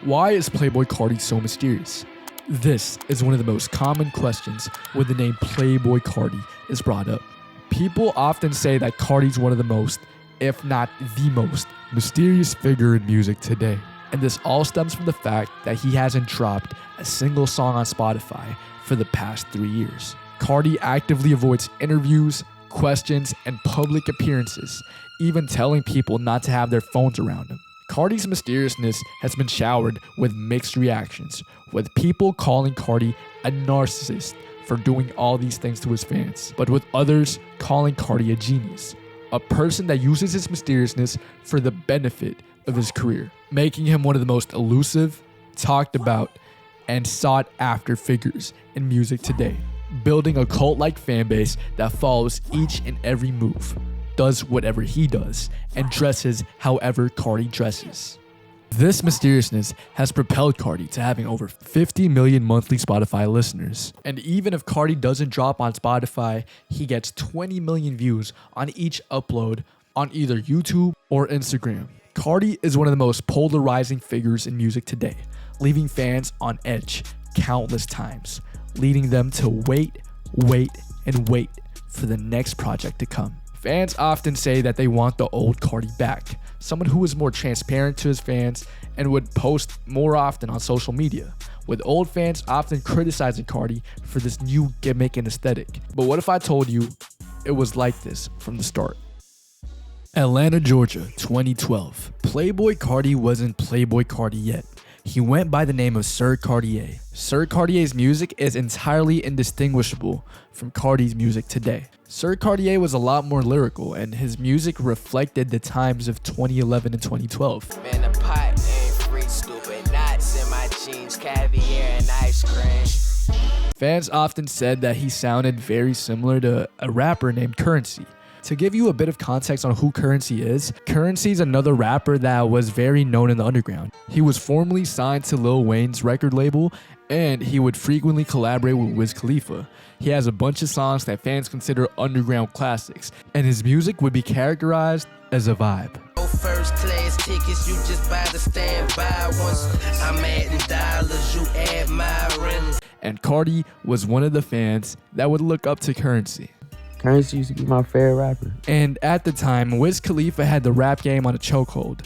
Why is Playboi Carti so mysterious? This is one of the most common questions when the name Playboi Carti is brought up. People often say that Carti's one of the most, if not the most, mysterious figure in music today. And this all stems from the fact that he hasn't dropped a single song on Spotify for the past 3 years. Carti actively avoids interviews, questions, and public appearances, even telling people not to have their phones around him. Carti's mysteriousness has been showered with mixed reactions, with people calling Carti a narcissist for doing all these things to his fans, but with others calling Carti a genius, a person that uses his mysteriousness for the benefit of his career, making him one of the most elusive, talked about, and sought after figures in music today, building a cult-like fan base that follows each and every move, does whatever he does, and dresses however Carti dresses. This mysteriousness has propelled Carti to having over 50 million monthly Spotify listeners. And even if Carti doesn't drop on Spotify, he gets 20 million views on each upload on either YouTube or Instagram. Carti is one of the most polarizing figures in music today, leaving fans on edge countless times, leading them to wait for the next project to come. Fans often say that they want the old Carti back, someone who is more transparent to his fans and would post more often on social media, with old fans often criticizing Carti for this new gimmick and aesthetic. But what if I told you it was like this from the start? Atlanta, Georgia, 2012. Playboi Carti wasn't Playboi Carti yet. He went by the name of Sir Cartier. Sir Cartier's music is entirely indistinguishable from Carti's music today. Sir Cartier was a lot more lyrical, and his music reflected the times of 2011 and 2012. Man, the pot ain't free, stupid nuts in my jeans, caviar and ice cream. Fans often said that he sounded very similar to a rapper named Currency. To give you a bit of context on who Currency is another rapper that was very known in the underground. He was formerly signed to Lil Wayne's record label, and he would frequently collaborate with Wiz Khalifa. He has a bunch of songs that fans consider underground classics, and his music would be characterized as a vibe. First class tickets, you just buy the standby ones. I'm adding dollars, you add my rent. And Carti was one of the fans that would look up to Currency. Currency used to be my favorite rapper. And at the time, Wiz Khalifa had the rap game on a chokehold,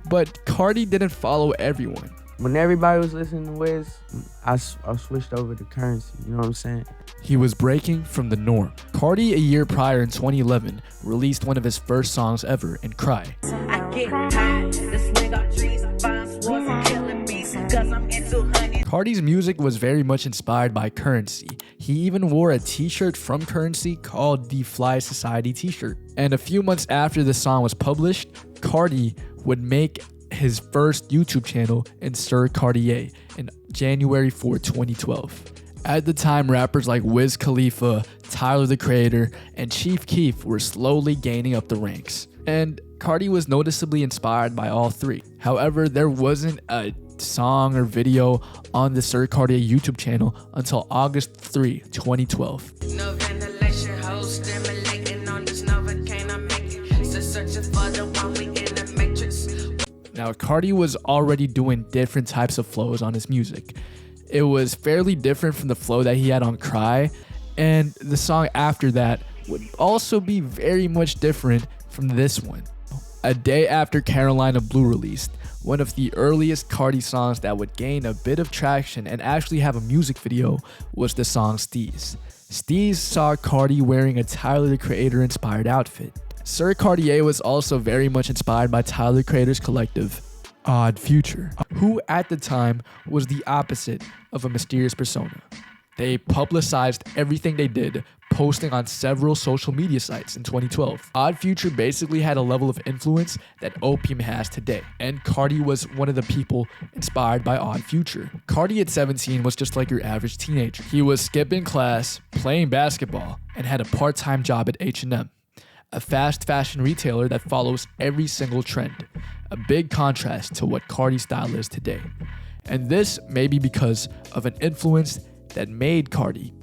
but Carti didn't follow everyone. When everybody was listening to Wiz, I switched over to Currency, you know what I'm saying? He was breaking from the norm. Carti, a year prior in 2011, released one of his first songs ever in Cry. I get high, the swing of trees, vines was killing me, cause I'm into honey. Carti's music was very much inspired by Currency. He even wore a t-shirt from Currency called the Fly Society t-shirt. And a few months after the song was published, Carti would make his first YouTube channel in Sir Cartier in January 4, 2012. At the time, rappers like Wiz Khalifa, Tyler the Creator, and Chief Keef were slowly gaining up the ranks. And Carti was noticeably inspired by all three. However, there wasn't a song or video on the Sir Cartier YouTube channel until August 3, 2012. No ventilation, hoes stimulating on this Novocaine, I'm making. So searching for the one we in the matrix. Now, Carti was already doing different types of flows on his music. It was fairly different from the flow that he had on Cry, and the song after that would also be very much different from this one. A day after Carolina Blue released, one of the earliest Carti songs that would gain a bit of traction and actually have a music video was the song Steez. Steez saw Carti wearing a Tyler the Creator inspired outfit. Sir Cartier was also very much inspired by Tyler the Creator's collective, Odd Future, who at the time was the opposite of a mysterious persona. They publicized everything they did, posting on several social media sites in 2012. Odd Future basically had a level of influence that Opium has today, and Carti was one of the people inspired by Odd Future. Carti at 17 was just like your average teenager. He was skipping class, playing basketball, and had a part-time job at H&M, a fast fashion retailer that follows every single trend, a big contrast to what Carti's style is today. And this may be because of an influence that made Carti,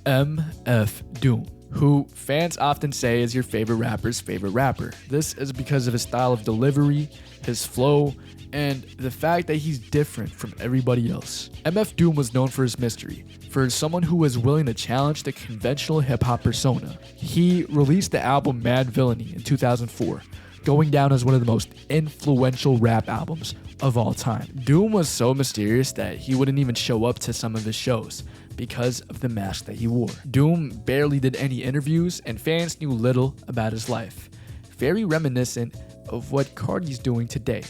MF Doom, who fans often say is your favorite rapper's favorite rapper. This is because of his style of delivery, his flow, and the fact that he's different from everybody else. MF Doom was known for his mystery, for someone who was willing to challenge the conventional hip-hop persona. He released the album Mad Villainy in 2004, going down as one of the most influential rap albums of all time. Doom was so mysterious that he wouldn't even show up to some of his shows because of the mask that he wore. Doom barely did any interviews, and fans knew little about his life. Very reminiscent of what Carti's doing today.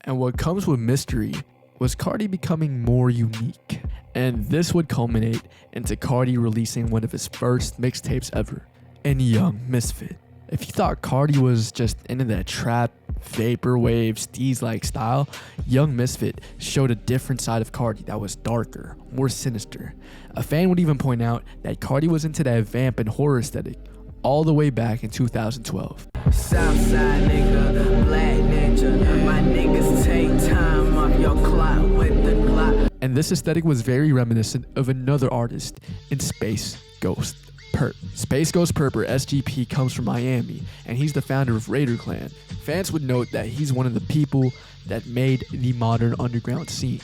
And what comes with mystery was Carti becoming more unique. And this would culminate into Carti releasing one of his first mixtapes ever, in Young Misfit. If you thought Carti was just into that trap, vaporwave, steez-like style, Young Misfit showed a different side of Carti that was darker, more sinister. A fan would even point out that Carti was into that vamp and horror aesthetic all the way back in 2012. Southside nigga, black ninja, my niggas take time off your clock with the Glock. And this aesthetic was very reminiscent of another artist in Space Ghost Perp. Space Ghost Perp, or SGP, comes from Miami, and he's the founder of Raider Clan. Fans would note that he's one of the people that made the modern underground scene.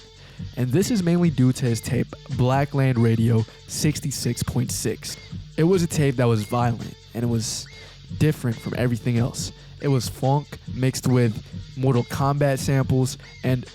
And this is mainly due to his tape Blackland Radio 66.6. It was a tape that was violent, and it was different from everything else. It was funk mixed with Mortal Kombat samples and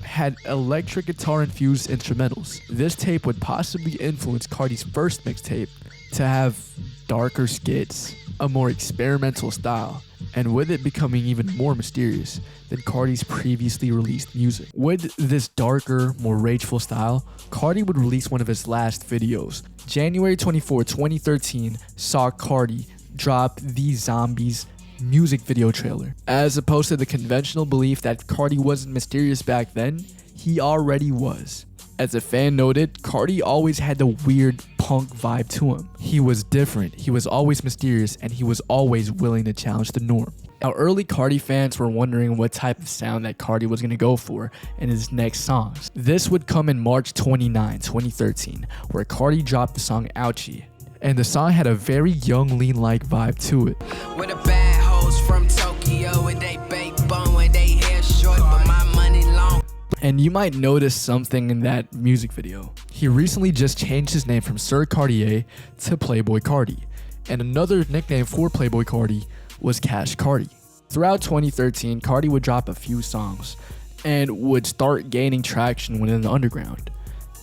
had electric guitar infused instrumentals. This tape would possibly influence Carti's first mixtape to have darker skits, a more experimental style, and with it becoming even more mysterious than Carti's previously released music. With this darker, more rageful style, Carti would release one of his last videos. January 24, 2013 saw Carti drop the Zombies music video trailer. As opposed to the conventional belief that Carti wasn't mysterious back then, he already was. As a fan noted, Carti always had the weird punk vibe to him. He was different, he was always mysterious, and he was always willing to challenge the norm. Now, early Carti fans were wondering what type of sound that Carti was going to go for in his next songs. This would come in March 29, 2013, where Carti dropped the song Ouchie. And the song had a very Young Lean-like vibe to it. With the bad hoes from Tokyo, and they bake bone and they hair short, but my money long. And you might notice something in that music video. He recently just changed his name from Sir Cartier to Playboi Carti. And another nickname for Playboi Carti was Cash Carti. Throughout 2013, Carti would drop a few songs and would start gaining traction within the underground.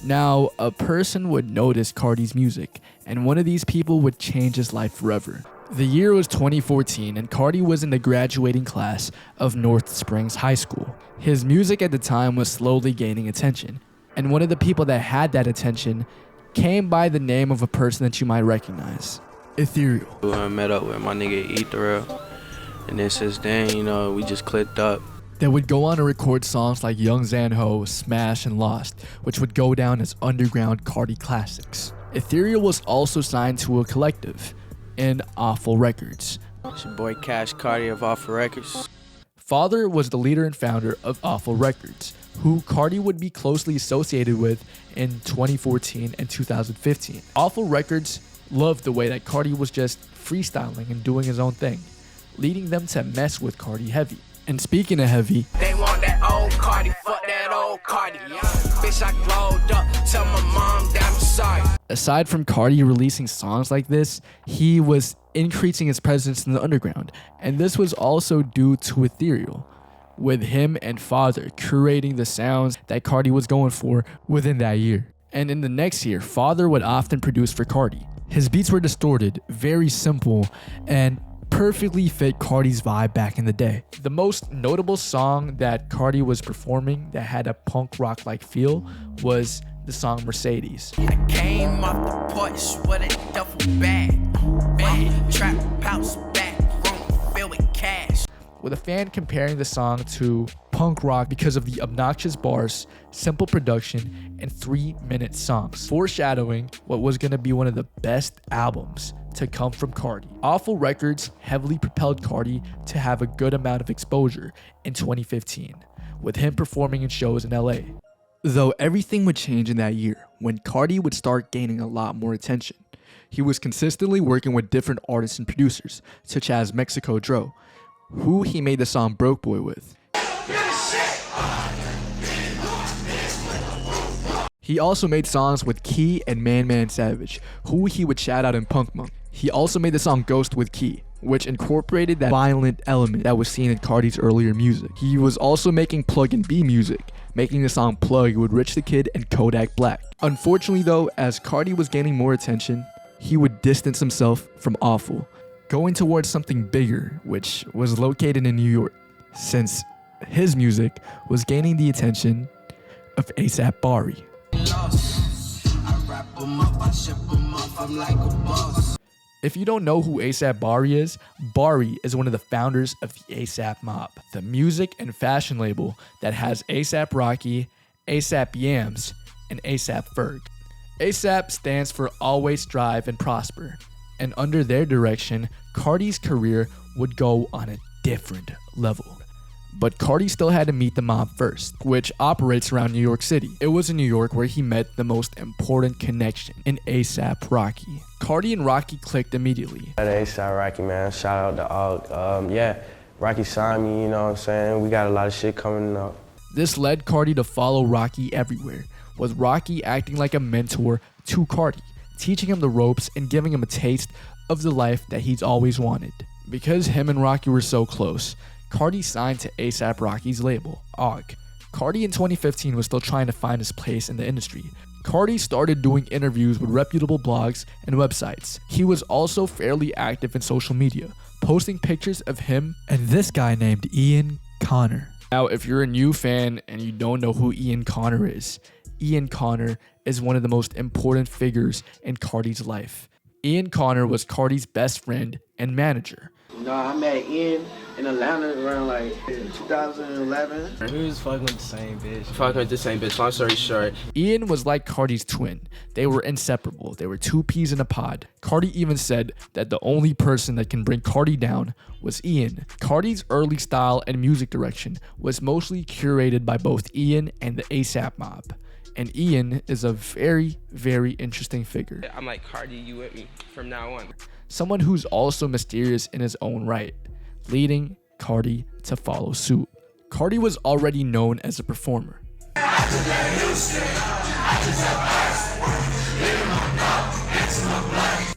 Now, a person would notice Carti's music, and one of these people would change his life forever. The year was 2014, and Carti was in the graduating class of North Springs High School. His music at the time was slowly gaining attention, and one of the people that had that attention came by the name of a person that you might recognize, Ethereal. I met up with my nigga Ethereal, and then since then, we just clicked up. They would go on to record songs like Young Zanho, Smash, and Lost, which would go down as underground Carti classics. Ethereal was also signed to a collective in Awful Records. It's your boy Cash Carti of Awful Records. Father was the leader and founder of Awful Records, who Carti would be closely associated with in 2014 and 2015. Awful Records loved the way that Carti was just freestyling and doing his own thing, leading them to mess with Carti heavy. And speaking of heavy, They want that old Carti, fuck that old Carti. Bitch, I glowed up, tell my mom that I'm sorry. aside from Carti releasing songs like this, he was increasing his presence in the underground. And this was also due to Ethereal, with him and Father curating the sounds that Carti was going for within that year. And in the next year, Father would often produce for Carti. His beats were distorted, very simple, and perfectly fit Carti's vibe back in the day. The most notable song that Carti was performing that had a punk rock like feel was the song Mercedes. I came off the porch with a duffel bag. Trap house back room filled with cash. With a fan comparing the song to punk rock because of the obnoxious bars, simple production, and 3-minute songs, foreshadowing what was going to be one of the best albums to come from Carti. Awful Records heavily propelled Carti to have a good amount of exposure in 2015, with him performing in shows in LA. Though everything would change in that year when Carti would start gaining a lot more attention. He was consistently working with different artists and producers, such as Mexico Dro, who he made the song Broke Boy with. He also made songs with Key and Man Savage, who he would shout out in Punk Monk. He also made the song Ghost with Key, which incorporated that violent element that was seen in Carti's earlier music. He was also making Plug and B music, making the song Plug with Rich the Kid and Kodak Black. Unfortunately though, as Carti was gaining more attention, he would distance himself from Awful, going towards something bigger, which was located in New York, since his music was gaining the attention of A$AP Bari. If you don't know who A$AP Bari is one of the founders of the A$AP Mob, the music and fashion label that has A$AP Rocky, A$AP Yams, and A$AP Ferg. A$AP stands for Always Strive and Prosper, and under their direction, Carti's career would go on a different level. But Carti still had to meet the mob first, which operates around New York City. It was in New York where he met the most important connection in A$AP Rocky. Carti and Rocky clicked immediately. A$AP Rocky, man, shout out to all. Yeah, Rocky signed me, you know what I'm saying? We got a lot of shit coming up. This led Carti to follow Rocky everywhere, with Rocky acting like a mentor to Carti, teaching him the ropes and giving him a taste of the life that he's always wanted. Because him and Rocky were so close, Carti signed to A$AP Rocky's label, OG. Carti in 2015 was still trying to find his place in the industry. Carti started doing interviews with reputable blogs and websites. He was also fairly active in social media, posting pictures of him and this guy named Ian Connor. Now, if you're a new fan and you don't know who Ian Connor is one of the most important figures in Carti's life. Ian Connor was Carti's best friend and manager. No, I met Ian in Atlanta around like 2011. We was fucking with the same bitch. Long story short. Ian was like Carti's twin. They were inseparable. They were two peas in a pod. Carti even said that the only person that can bring Carti down was Ian. Carti's early style and music direction was mostly curated by both Ian and the A$AP Mob. And Ian is a very, very interesting figure. I'm like, Carti, you with me from now on. Someone who's also mysterious in his own right, leading Carti to follow suit. Carti was already known as a performer.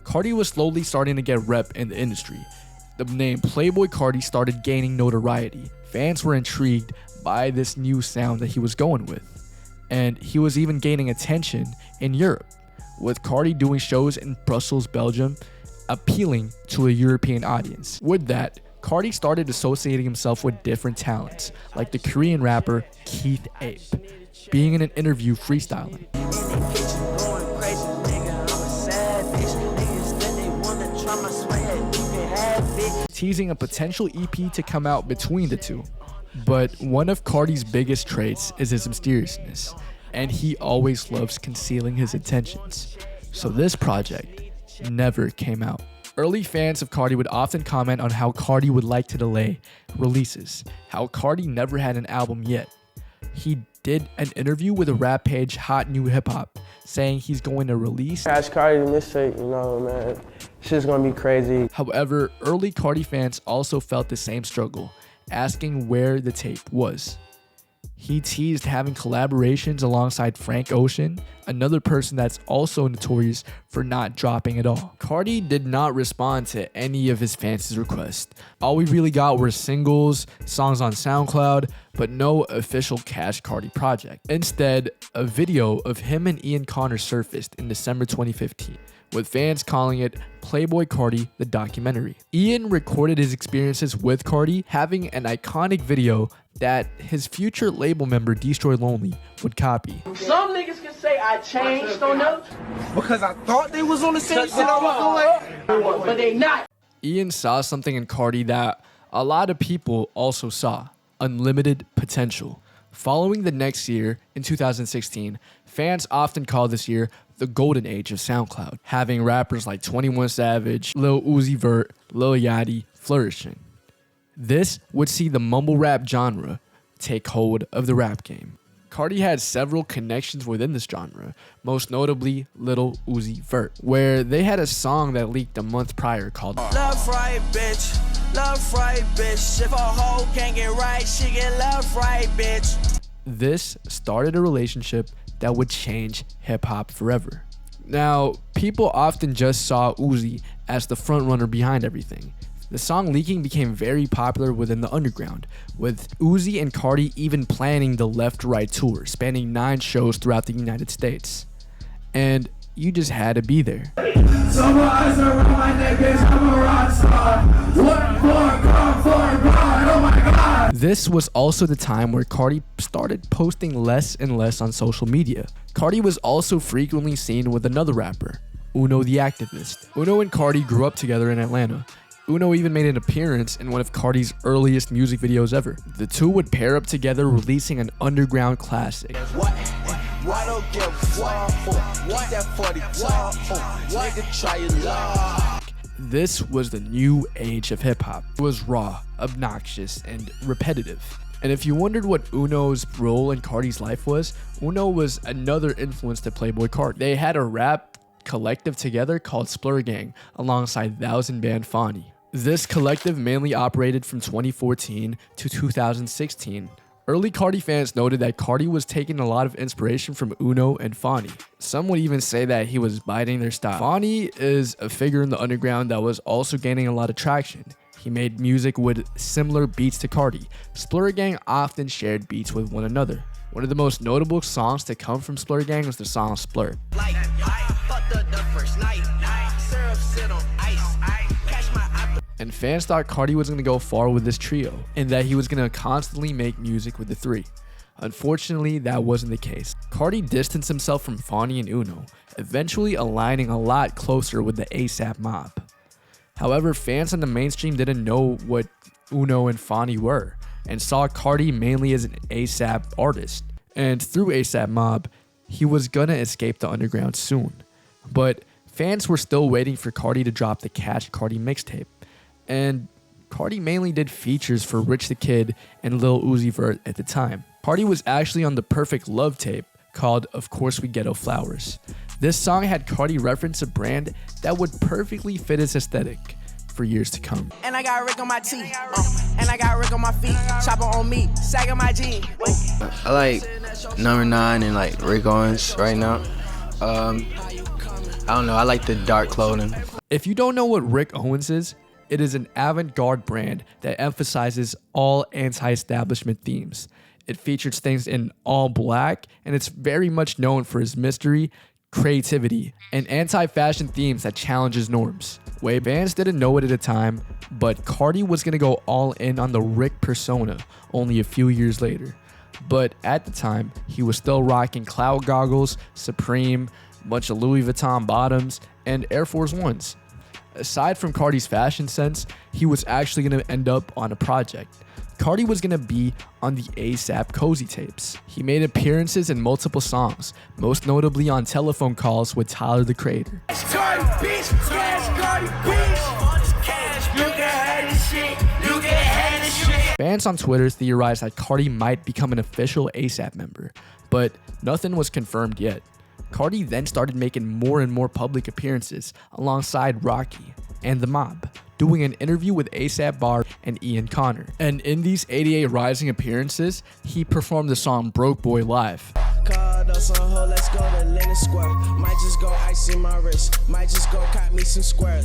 Carti was slowly starting to get rep in the industry. The name Playboi Carti started gaining notoriety. Fans were intrigued by this new sound that he was going with. And he was even gaining attention in Europe, with Carti doing shows in Brussels, Belgium, appealing to a European audience. With that, Carti started associating himself with different talents, like the Korean rapper Keith Ape, being in an interview freestyling. Teasing a potential EP to come out between the two. But one of Carti's biggest traits is his mysteriousness, and he always loves concealing his intentions. So this project never came out. Early fans of Carti would often comment on how Carti would like to delay releases, how Carti never had an album yet. He did an interview with a rap page Hot New Hip Hop, saying he's going to release Ask Carti the mixtape, you know, man. Shit's gonna be crazy. However, early Carti fans also felt the same struggle, asking where the tape was. He teased having collaborations alongside Frank Ocean, another person that's also notorious for not dropping at all. Carti did not respond to any of his fans' requests. All we really got were singles, songs on SoundCloud, but no official Cash Carti project. Instead, a video of him and Ian Connor surfaced in December 2015, with fans calling it Playboi Carti the documentary. Ian recorded his experiences with Carti, having an iconic video that his future label member Destroy Lonely would copy. Some niggas can say I changed on them Because I thought they was on the same shit I was doing. but they not. Ian saw something in Carti that a lot of people also saw: unlimited potential. Following the next year, in 2016, fans often call this year the golden age of SoundCloud, having rappers like 21 Savage, Lil Uzi Vert, Lil Yachty flourishing. This would see the mumble rap genre take hold of the rap game. Carti had several connections within this genre, most notably Lil Uzi Vert, where they had a song that leaked a month prior called Love right, bitch. Love right, bitch. If a hoe can't get right, she get love right, bitch. This started a relationship that would change hip-hop forever. Now, people often just saw Uzi as the frontrunner behind everything. The song Leaking became very popular within the underground, with Uzi and Carti even planning the Left Right Tour, spanning 9 shows throughout the United States. And you just had to be there. This was also the time where Carti started posting less and less on social media. Carti was also frequently seen with another rapper, Uno the Activist. Uno and Carti grew up together in Atlanta. Uno even made an appearance in one of Carti's earliest music videos ever. The two would pair up together, releasing an underground classic. This was the new age of hip-hop. It was raw, obnoxious, and repetitive. And if you wondered what Uno's role in Carti's life was, Uno was another influence to Playboi Carti. They had a rap collective together called Splur Gang alongside Thousand Band Fani. This collective mainly operated from 2014 to 2016. Early Carti fans noted that Carti was taking a lot of inspiration from Uno and Fani. Some would even say that he was biting their style. Fani is a figure in the underground that was also gaining a lot of traction. He made music with similar beats to Carti. Splur Gang often shared beats with one another. One of the most notable songs to come from Splur Gang was the song Splur. And fans thought Carti was going to go far with this trio, and that he was going to constantly make music with the three. Unfortunately, that wasn't the case. Carti distanced himself from Fani and Uno, eventually aligning a lot closer with the ASAP mob. However, fans in the mainstream didn't know what Uno and Fani were, and saw Carti mainly as an ASAP artist. And through ASAP mob, he was gonna escape the underground soon. But fans were still waiting for Carti to drop the Catch Carti mixtape. And Carti mainly did features for Rich the Kid and Lil Uzi Vert at the time. Carti was actually on the Perfect Love tape called Of Course We Ghetto Flowers. This song had Carti reference a brand that would perfectly fit his aesthetic for years to come. And I got Rick on my teeth, and I got Rick on my feet, chopper on me, saga my jeans. I like number 9 and like Rick Owens right now. I don't know, I like the dark clothing. If you don't know what Rick Owens is, it is an avant-garde brand that emphasizes all anti-establishment themes. It features things in all black, and it's very much known for its mystery, creativity, and anti-fashion themes that challenges norms. Fans didn't know it at the time, but Carti was gonna go all in on the Rick persona only a few years later. But at the time, he was still rocking cloud goggles, Supreme, a bunch of Louis Vuitton bottoms, and Air Force Ones. Aside from Carti's fashion sense, he was actually going to end up on a project. Carti was going to be on the ASAP Cozy tapes. He made appearances in multiple songs, most notably on Telephone Calls with Tyler the Creator. Fans on Twitter theorized that Carti might become an official ASAP member, but nothing was confirmed yet. Carti then started making more and more public appearances alongside Rocky and the mob, doing an interview with ASAP Bar and Ian Connor. And in these 88 Rising appearances, he performed the song Broke Boy live.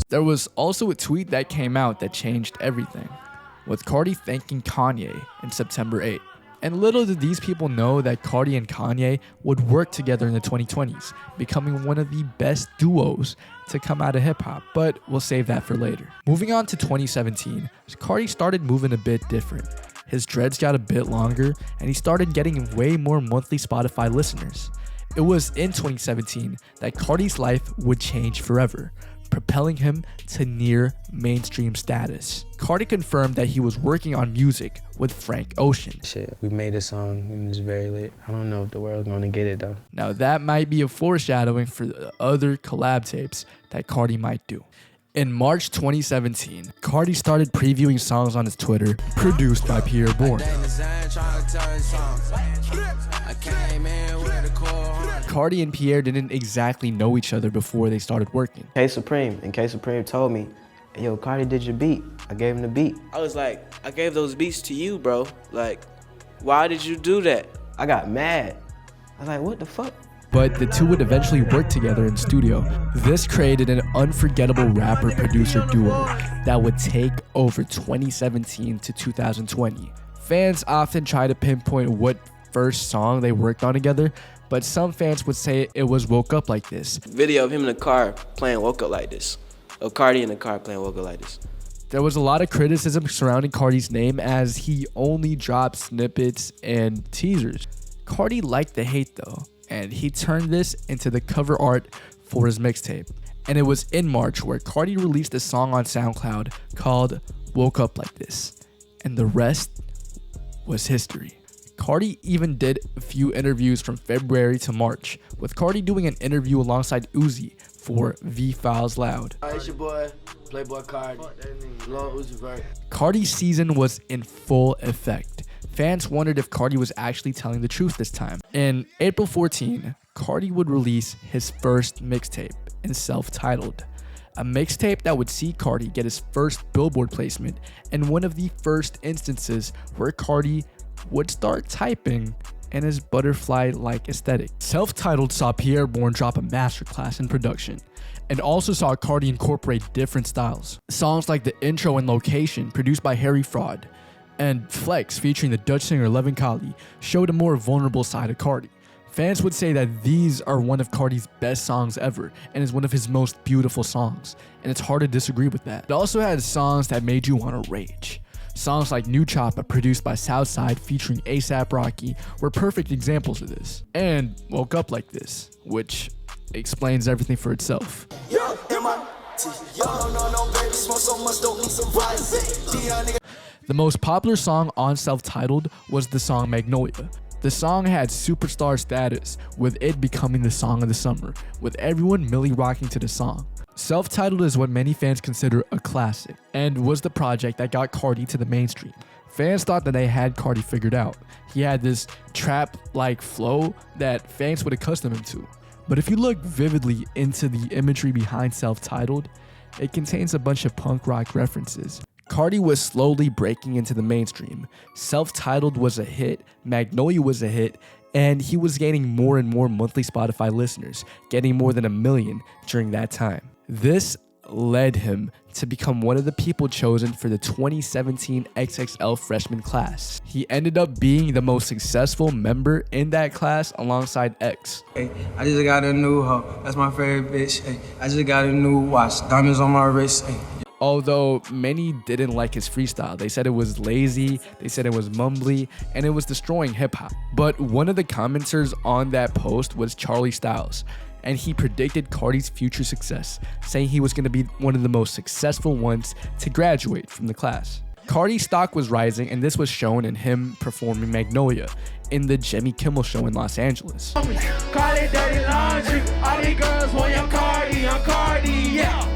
There was also a tweet that came out that changed everything, with Carti thanking Kanye in September 8. And little did these people know that Carti and Kanye would work together in the 2020s, becoming one of the best duos to come out of hip-hop, but we'll save that for later. Moving on to 2017, Carti started moving a bit different. His dreads got a bit longer, and he started getting way more monthly Spotify listeners. It was in 2017 that Carti's life would change forever, propelling him to near mainstream status. Carti confirmed that he was working on music with Frank Ocean. Shit, we made a song and it's very lit. I don't know if the world's gonna get it though. Now that might be a foreshadowing for the other collab tapes that Carti might do. In March 2017, Carti started previewing songs on his Twitter, produced by Pierre Bourne. Carti and Pierre didn't exactly know each other before they started working. K Supreme told me, yo, Carti did your beat. I gave him the beat. I was like, I gave those beats to you, bro. Like, why did you do that? I got mad. was like, what the fuck? But the two would eventually work together in studio. This created an unforgettable rapper-producer duo that would take over 2017 to 2020. Fans often try to pinpoint what first song they worked on together, but some fans would say it was Woke Up Like This. Video of him in the car playing Woke Up Like This. Of Carti in the car playing Woke Up Like This. There was a lot of criticism surrounding Carti's name as he only dropped snippets and teasers. Carti liked the hate though, and he turned this into the cover art for his mixtape. And it was in March where Carti released a song on SoundCloud called Woke Up Like This. And the rest was history. Carti even did a few interviews from February to March, with Carti doing an interview alongside Uzi for V-Files Loud. It's your boy, Playboi Carti, Lil Uzi Vert. Carti's season was in full effect. Fans wondered if Carti was actually telling the truth this time. In April 14, Carti would release his first mixtape, and self-titled. A mixtape that would see Carti get his first Billboard placement, and one of the first instances where Carti would start typing in his butterfly-like aesthetic. Self-titled saw Pierre Bourne drop a masterclass in production, and also saw Carti incorporate different styles. Songs like the intro and Location, produced by Harry Fraud, and Flex, featuring the Dutch singer Levin Kali, showed a more vulnerable side of Carti. Fans would say that these are one of Carti's best songs ever, and is one of his most beautiful songs, and it's hard to disagree with that. It also had songs that made you want to rage. Songs like New Choppa, produced by Southside, featuring A$AP Rocky, were perfect examples of this. And Woke Up Like This, which explains everything for itself. The most popular song on Self-Titled was the song Magnolia. The song had superstar status, with it becoming the song of the summer, with everyone milli rocking to the song. Self-Titled is what many fans consider a classic, and was the project that got Carti to the mainstream. Fans thought that they had Carti figured out. He had this trap-like flow that fans would accustom him to. But if you look vividly into the imagery behind Self-Titled, it contains a bunch of punk rock references. Carti was slowly breaking into the mainstream. Self-Titled was a hit, Magnolia was a hit, and he was gaining more and more monthly Spotify listeners, getting more than 1 million during that time. This led him to become one of the people chosen for the 2017 XXL Freshman class. He ended up being the most successful member in that class alongside X. Hey, I just got a new hoe, that's my favorite bitch. Hey, I just got a new watch, diamonds on my wrist. Hey. Although many didn't like his freestyle. They said it was lazy, they said it was mumbly, and it was destroying hip-hop. But one of the commenters on that post was Charlie Styles, and he predicted Carti's future success, saying he was going to be one of the most successful ones to graduate from the class. Carti's stock was rising, and this was shown in him performing Magnolia in the Jimmy Kimmel Show in Los Angeles. Call it dirty laundry, all these girls want your Carti, yeah.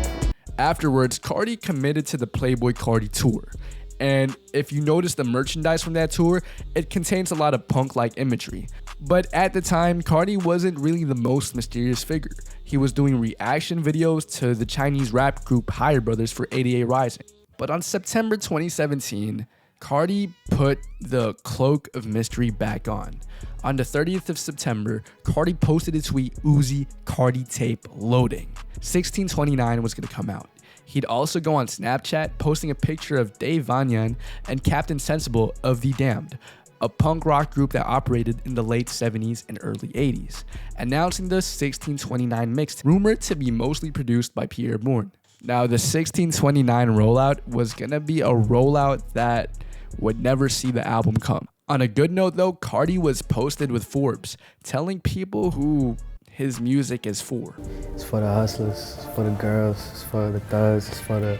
Afterwards, Carti committed to the Playboi Carti Tour. And if you notice the merchandise from that tour, it contains a lot of punk-like imagery. But at the time, Carti wasn't really the most mysterious figure. He was doing reaction videos to the Chinese rap group Higher Brothers for 88 Rising. But on September 2017, Carti put the cloak of mystery back on. On the 30th of September, Carti posted a tweet, Uzi Carti tape loading. 1629 was going to come out. He'd also go on Snapchat, posting a picture of Dave Vanyan and Captain Sensible of The Damned, a punk rock group that operated in the late 70s and early 80s, announcing the 1629 mixtape, rumored to be mostly produced by Pierre Bourne. Now, the 1629 rollout was going to be a rollout that would never see the album come. On a good note though, Carti was posted with Forbes, telling people who his music is for. It's for the hustlers, it's for the girls, it's for the thugs, it's for the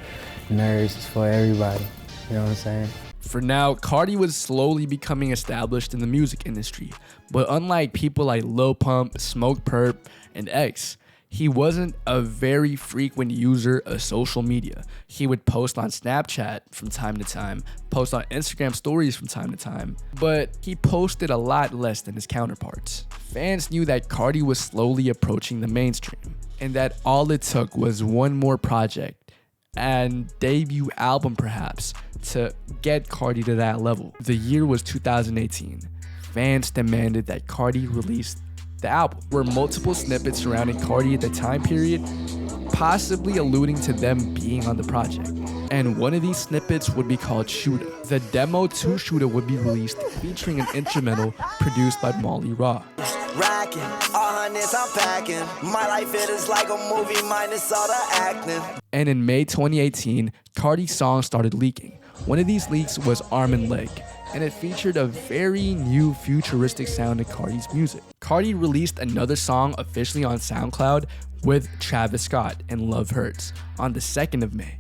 nerds, it's for everybody. You know what I'm saying? For now, Carti was slowly becoming established in the music industry, but unlike people like Lil Pump, Smoke Perp, and X, he wasn't a very frequent user of social media. He would post on Snapchat from time to time, post on Instagram stories from time to time, but he posted a lot less than his counterparts. Fans knew that Carti was slowly approaching the mainstream, and that all it took was one more project and debut album perhaps to get Carti to that level. The year was 2018. Fans demanded that Carti release The album were multiple snippets surrounding Carti at the time period, possibly alluding to them being on the project. And one of these snippets would be called Shooter. The demo to Shooter would be released featuring an instrumental produced by Molly Raw. Racking, all hundreds I'm packing. My life it is like a movie minus all the acting. And in May 2018, Carti's song started leaking. One of these leaks was Arm and Leg, and it featured a very new futuristic sound to Carti's music. Carti released another song officially on SoundCloud with Travis Scott and Love Hurts on the 2nd of May.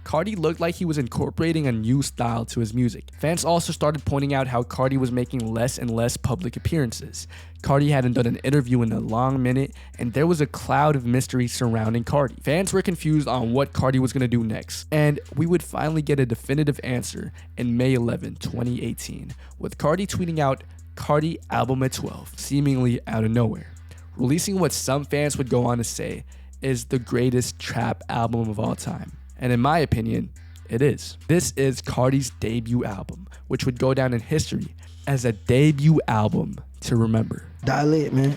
Carti looked like he was incorporating a new style to his music. Fans also started pointing out how Carti was making less and less public appearances. Carti hadn't done an interview in a long minute, and there was a cloud of mystery surrounding Carti. Fans were confused on what Carti was going to do next, and we would finally get a definitive answer in May 11, 2018, with Carti tweeting out Carti album at 12, seemingly out of nowhere, releasing what some fans would go on to say is the greatest trap album of all time. And in my opinion, it is. This is Carti's debut album, which would go down in history as a debut album to remember. Dilate, man.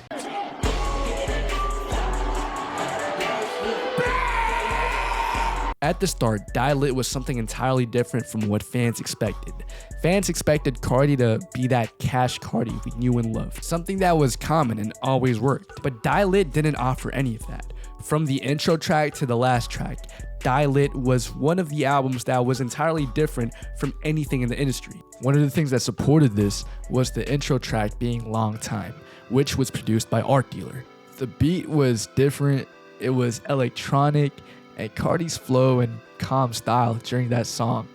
At the start, Dilate was something entirely different from what fans expected. Fans expected Carti to be that cash Carti we knew and loved, something that was common and always worked. But Dilate didn't offer any of that. From the intro track to the last track, Dilate was one of the albums that was entirely different from anything in the industry. One of the things that supported this was the intro track being Long Time, which was produced by Art Dealer. The beat was different, it was electronic, and Carti's flow and calm style during that song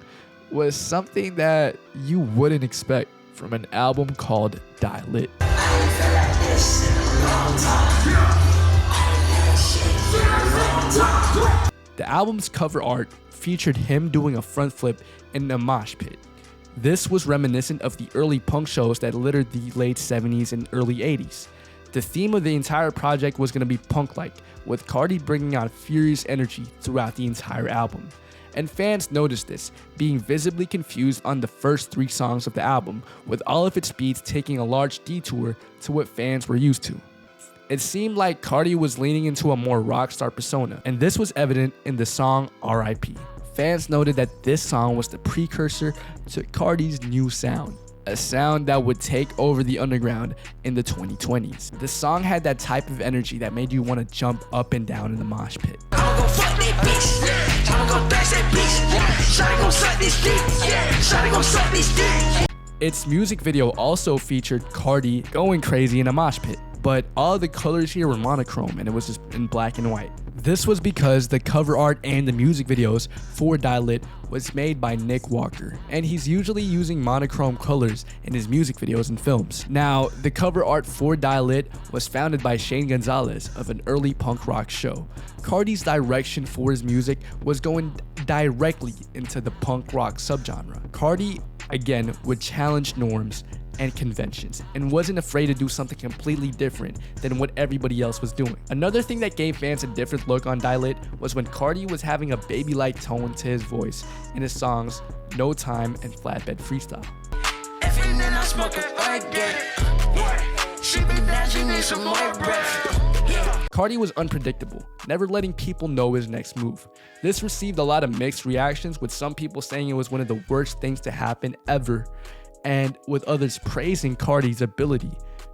was something that you wouldn't expect from an album called Dilate. The album's cover art featured him doing a front flip in a mosh pit. This was reminiscent of the early punk shows that littered the late 70s and early 80s. The theme of the entire project was going to be punk-like, with Carti bringing out furious energy throughout the entire album. And fans noticed this, being visibly confused on the first 3 songs of the album, with all of its beats taking a large detour to what fans were used to. It seemed like Carti was leaning into a more rockstar persona, and this was evident in the song R.I.P. Fans noted that this song was the precursor to Carti's new sound, a sound that would take over the underground in the 2020s. The song had that type of energy that made you want to jump up and down in the mosh pit. Its music video also featured Carti going crazy in a mosh pit, but all the colors here were monochrome and it was just in black and white. This was because the cover art and the music videos for Dilate was made by Nick Walker, and he's usually using monochrome colors in his music videos and films. Now, the cover art for Dilate was founded by Shane Gonzalez of an early punk rock show. Carti's direction for his music was going directly into the punk rock subgenre. Carti, again, would challenge norms and conventions, and wasn't afraid to do something completely different than what everybody else was doing. Another thing that gave fans a different look on Dilate was when Carti was having a baby-like tone to his voice in his songs No Time and Flatbed Freestyle. Carti was unpredictable, never letting people know his next move. This received a lot of mixed reactions, with some people saying it was one of the worst things to happen ever, and with others praising Carti's ability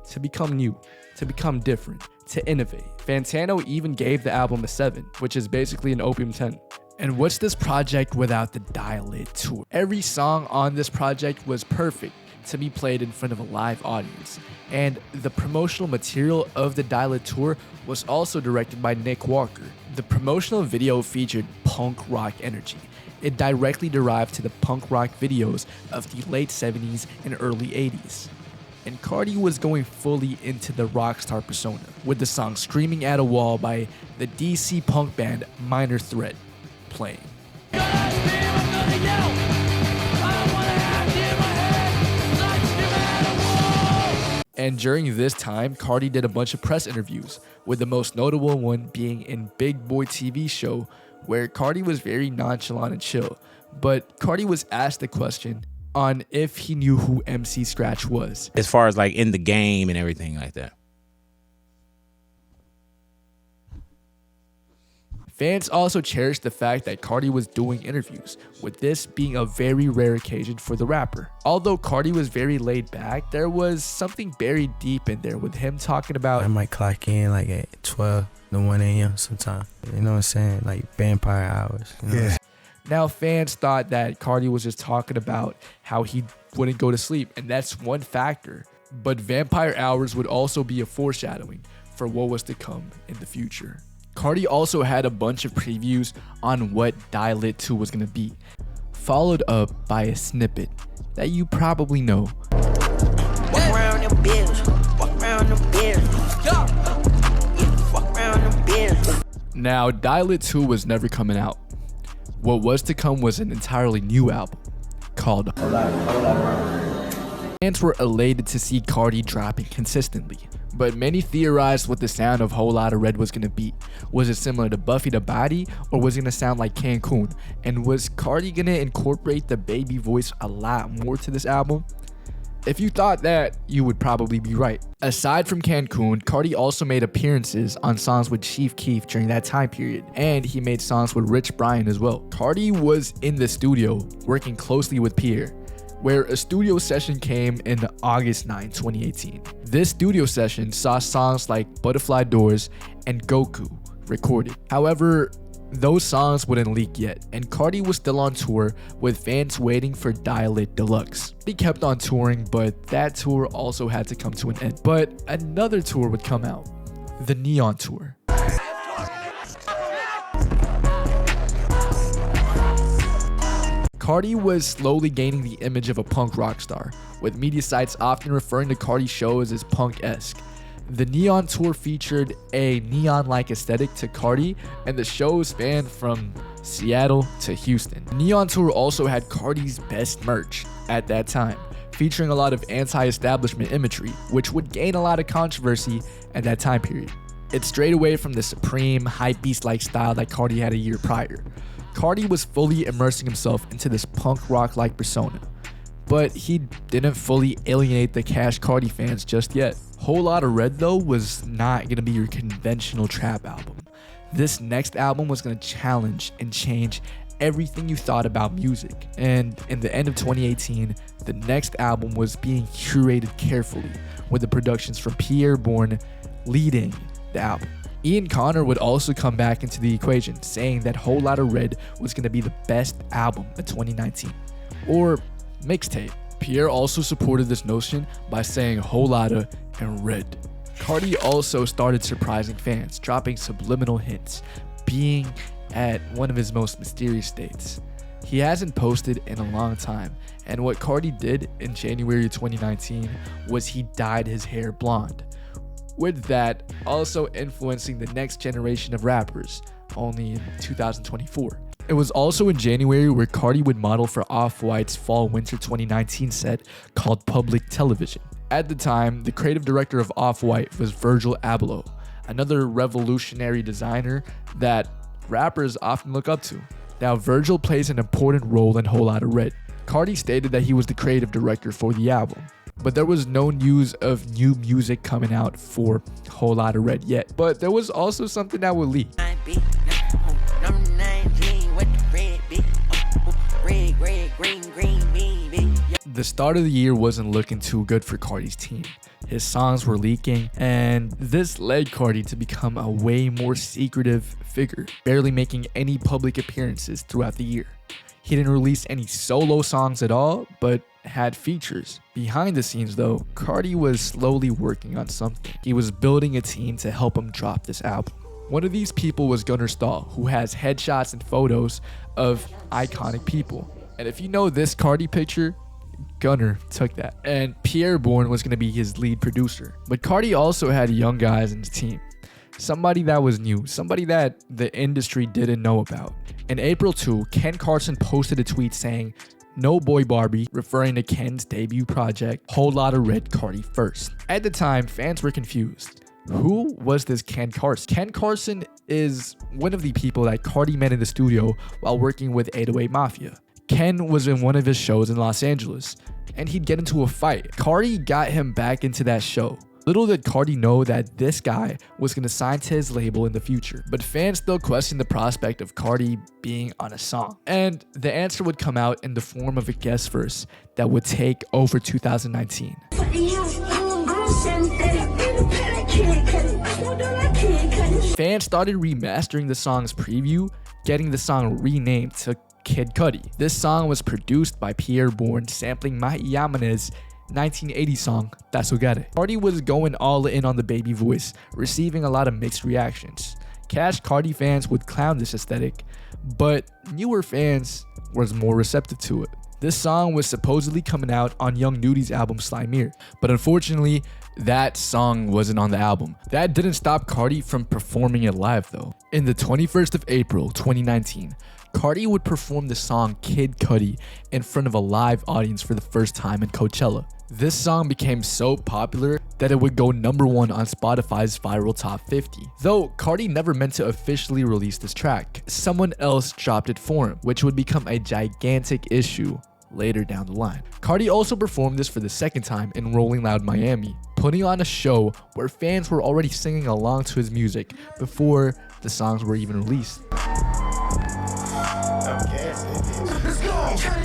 to become new, to become different, to innovate. Fantano even gave the album a 7, which is basically an Opium 10. And what's this project without the Dilate Tour? Every song on this project was perfect to be played in front of a live audience. And the promotional material of the Dilate Tour was also directed by Nick Walker. The promotional video featured punk rock energy. It directly derived to the punk rock videos of the late 70s and early 80s. And Carti was going fully into the rockstar persona, with the song Screaming at a Wall by the DC punk band Minor Threat playing. And during this time, Carti did a bunch of press interviews, with the most notable one being in Big Boy TV show, where Carti was very nonchalant and chill, But Carti was asked the question on if he knew who MC Scratch was. As far as like in the game and everything like that. Fans also cherished the fact that Carti was doing interviews, with this being a very rare occasion for the rapper. Although Carti was very laid back, there was something buried deep in there with him talking about I might clock in like at 12 to 1 a.m. sometime. You know what I'm saying? Like vampire hours. You know? Yeah. Now fans thought that Carti was just talking about how he wouldn't go to sleep, and that's one factor. But vampire hours would also be a foreshadowing for what was to come in the future. Carti also had a bunch of previews on what Die Lit 2 was going to be, followed up by a snippet that you probably know. Walk around them bills, walk around them bills. Yeah, walk around them bills. Now, Die Lit 2 was never coming out. What was to come was an entirely new album called Fans were elated to see Carti dropping consistently, but many theorized what the sound of Whole Lotta Red was going to be. Was it similar to Buffy the Body, or was it going to sound like Cancun? And was Carti going to incorporate the baby voice a lot more to this album? If you thought that, you would probably be right. Aside from Cancun, Carti also made appearances on songs with Chief Keef during that time period, and he made songs with Rich Brian as well. Carti was in the studio working closely with Pierre, where a studio session came in August 9, 2018. This studio session saw songs like Butterfly Doors and Goku recorded. However, those songs wouldn't leak yet, and Carti was still on tour with fans waiting for Die Lit Deluxe. He kept on touring, but that tour also had to come to an end. But another tour would come out, the Neon Tour. Carti was slowly gaining the image of a punk rock star, with media sites often referring to Carti's shows as punk-esque. The Neon Tour featured a neon-like aesthetic to Carti, and the shows spanned from Seattle to Houston. The Neon Tour also had Carti's best merch at that time, featuring a lot of anti-establishment imagery, which would gain a lot of controversy at that time period. It strayed away from the supreme, hypebeast-like style that Carti had a year prior. Carti was fully immersing himself into this punk rock-like persona, but he didn't fully alienate the Cash Carti fans just yet. Whole Lotta Red, though, was not going to be your conventional trap album. This next album was going to challenge and change everything you thought about music. And in the end of 2018, the next album was being curated carefully, with the productions from Pierre Bourne leading the album. Ian Connor would also come back into the equation, saying that Whole Lotta Red was going to be the best album of 2019, or mixtape. Pierre also supported this notion by saying Whole Lotta and Red. Carti also started surprising fans, dropping subliminal hints, being at one of his most mysterious states. He hasn't posted in a long time, and what Carti did in January 2019 was he dyed his hair blonde, with that also influencing the next generation of rappers, only in 2024. It was also in January where Carti would model for Off-White's Fall-Winter 2019 set called Public Television. At the time, the creative director of Off-White was Virgil Abloh, another revolutionary designer that rappers often look up to. Now, Virgil plays an important role in Whole Lotta Red. Carti stated that he was the creative director for the album, but there was no news of new music coming out for Whole Lotta Red yet. But there was also something that would leak. The start of the year wasn't looking too good for Carti's team. His songs were leaking, and this led Carti to become a way more secretive figure, barely making any public appearances throughout the year. He didn't release any solo songs at all, but had features. Behind the scenes though, Carti was slowly working on something. He was building a team to help him drop this album. One of these people was Gunnar Stahl, who has headshots and photos of iconic people. And if you know this Carti picture, Gunnar took that. And Pierre Bourne was going to be his lead producer. But Carti also had young guys in his team. Somebody that was new, somebody that the industry didn't know about. In April 2, Ken Carson posted a tweet saying, "No Boy Barbie," referring to Ken's debut project, Whole Lotta Red Carti First. At the time, fans were confused. Who was this Ken Carson? Ken Carson is one of the people that Carti met in the studio while working with 808 Mafia. Ken was in one of his shows in Los Angeles, and he'd get into a fight. Carti got him back into that show. Little did Carti know that this guy was going to sign to his label in the future, but fans still questioned the prospect of Carti being on a song. And the answer would come out in the form of a guest verse that would take over 2019. Fans started remastering the song's preview, getting the song renamed to Kid Cudi. This song was produced by Pierre Bourne, sampling Mahiamane's 1980 song, That's What Got It. Carti was going all in on the baby voice, receiving a lot of mixed reactions. Cash Carti fans would clown this aesthetic, but newer fans was more receptive to it. This song was supposedly coming out on Young Nudy's album Slimeer, but unfortunately, that song wasn't on the album. That didn't stop Carti from performing it live though. In the 21st of April, 2019, Carti would perform the song Kid Cudi in front of a live audience for the first time in Coachella. This song became so popular that it would go #1 on Spotify's viral top 50. Though Carti never meant to officially release this track, someone else dropped it for him, which would become a gigantic issue later down the line. Carti also performed this for the second time in Rolling Loud Miami, putting on a show where fans were already singing along to his music before the songs were even released.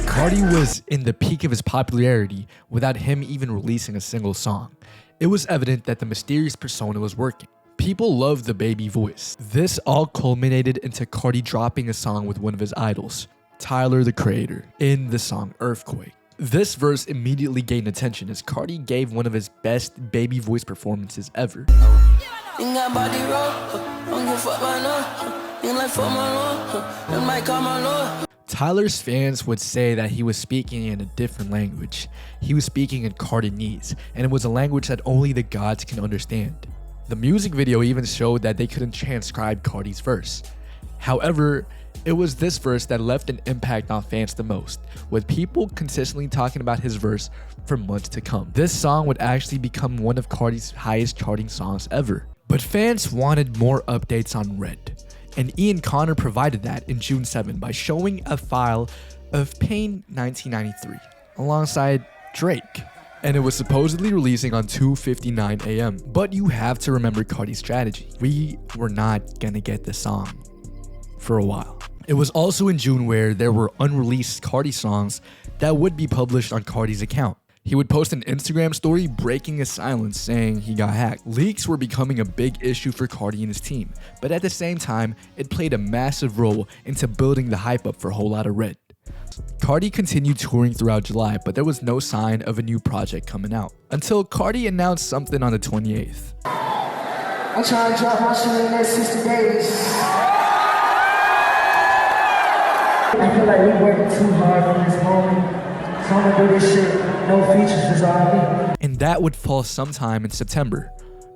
Carti was in the peak of his popularity without him even releasing a single song. It was evident that the mysterious persona was working. People loved the baby voice. This all culminated into Carti dropping a song with one of his idols, Tyler the Creator, in the song Earthquake. This verse immediately gained attention as Carti gave one of his best baby voice performances ever. Tyler's fans would say that he was speaking in a different language. He was speaking in Cartinese, and it was a language that only the gods can understand. The music video even showed that they couldn't transcribe Carti's verse. However, it was this verse that left an impact on fans the most, with people consistently talking about his verse for months to come. This song would actually become one of Carti's highest charting songs ever. But fans wanted more updates on Red, and Ian Connor provided that in June 7 by showing a file of Pain 1993 alongside Drake, and it was supposedly releasing on 2:59 a.m. But you have to remember Carti's strategy. We were not gonna get the song for a while. It was also in June where there were unreleased Carti songs that would be published on Carti's account. He would post an Instagram story breaking his silence saying he got hacked. Leaks were becoming a big issue for Carti and his team, but at the same time, it played a massive role into building the hype up for Whole Lotta Red. Carti continued touring throughout July, but there was no sign of a new project coming out until Carti announced something on the 28th. I'm trying to drop my shit in the next 60 days. I feel like we working too hard on this moment, so I'm gonna do this shit. No features is all I need. And that would fall sometime in September,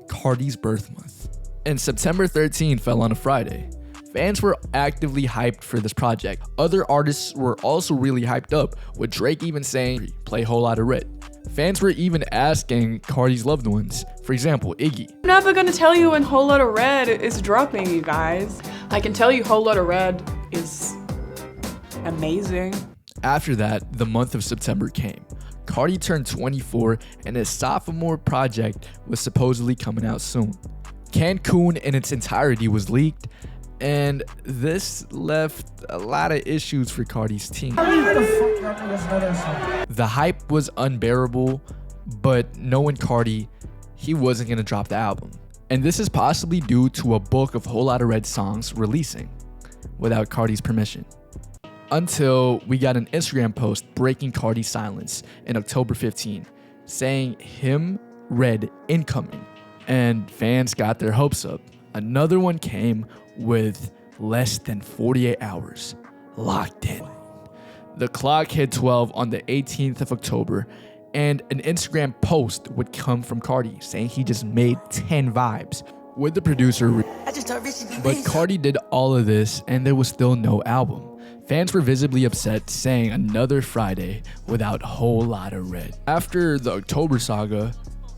Carti's birth month. And September 13 fell on a Friday. Fans were actively hyped for this project. Other artists were also really hyped up, with Drake even saying, play Whole Lotta Red. Fans were even asking Carti's loved ones, for example, Iggy. I'm never gonna tell you when Whole Lotta Red is dropping, you guys. I can tell you Whole Lotta Red is amazing. After that, the month of September came. Carti turned 24 and his sophomore project was supposedly coming out soon. Cancun in its entirety was leaked, and this left a lot of issues for Carti's team. The hype was unbearable, but knowing Carti, he wasn't going to drop the album. And this is possibly due to a book of Whole Lotta Red songs releasing without Carti's permission. Until we got an Instagram post breaking Carti's silence in October 15, saying him, Red, incoming, and fans got their hopes up. Another one came with less than 48 hours, locked in. The clock hit 12 on the 18th of October, and an Instagram post would come from Carti saying he just made 10 vibes with the producer. But Carti did all of this and there was still no album. Fans were visibly upset, saying another Friday without Whole Lotta Red. After the October saga,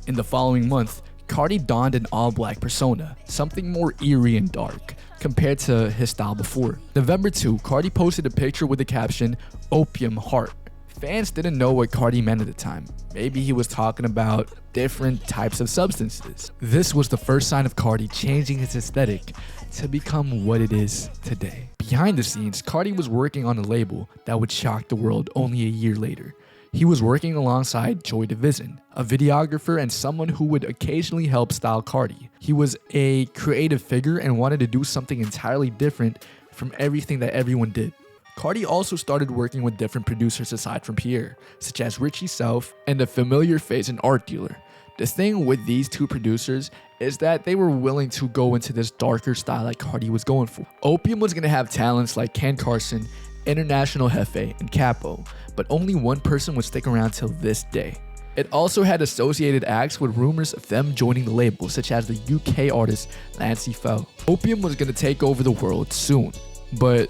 in the following month, Carti donned an all-black persona, something more eerie and dark, compared to his style before. November 2, Carti posted a picture with the caption, "Opium Heart." Fans didn't know what Carti meant at the time. Maybe he was talking about different types of substances. This was the first sign of Carti changing his aesthetic to become what it is today. Behind the scenes, Carti was working on a label that would shock the world only a year later. He was working alongside Joy Division, a videographer and someone who would occasionally help style Carti. He was a creative figure and wanted to do something entirely different from everything that everyone did. Carti also started working with different producers aside from Pierre, such as Richie Self and a familiar face and art dealer. The thing with these two producers is that they were willing to go into this darker style like Carti was going for. Opium was going to have talents like Ken Carson, International Jefe, and Capo, but only one person would stick around till this day. It also had associated acts with rumors of them joining the label, such as the UK artist Lancey Fell. Opium was going to take over the world soon, but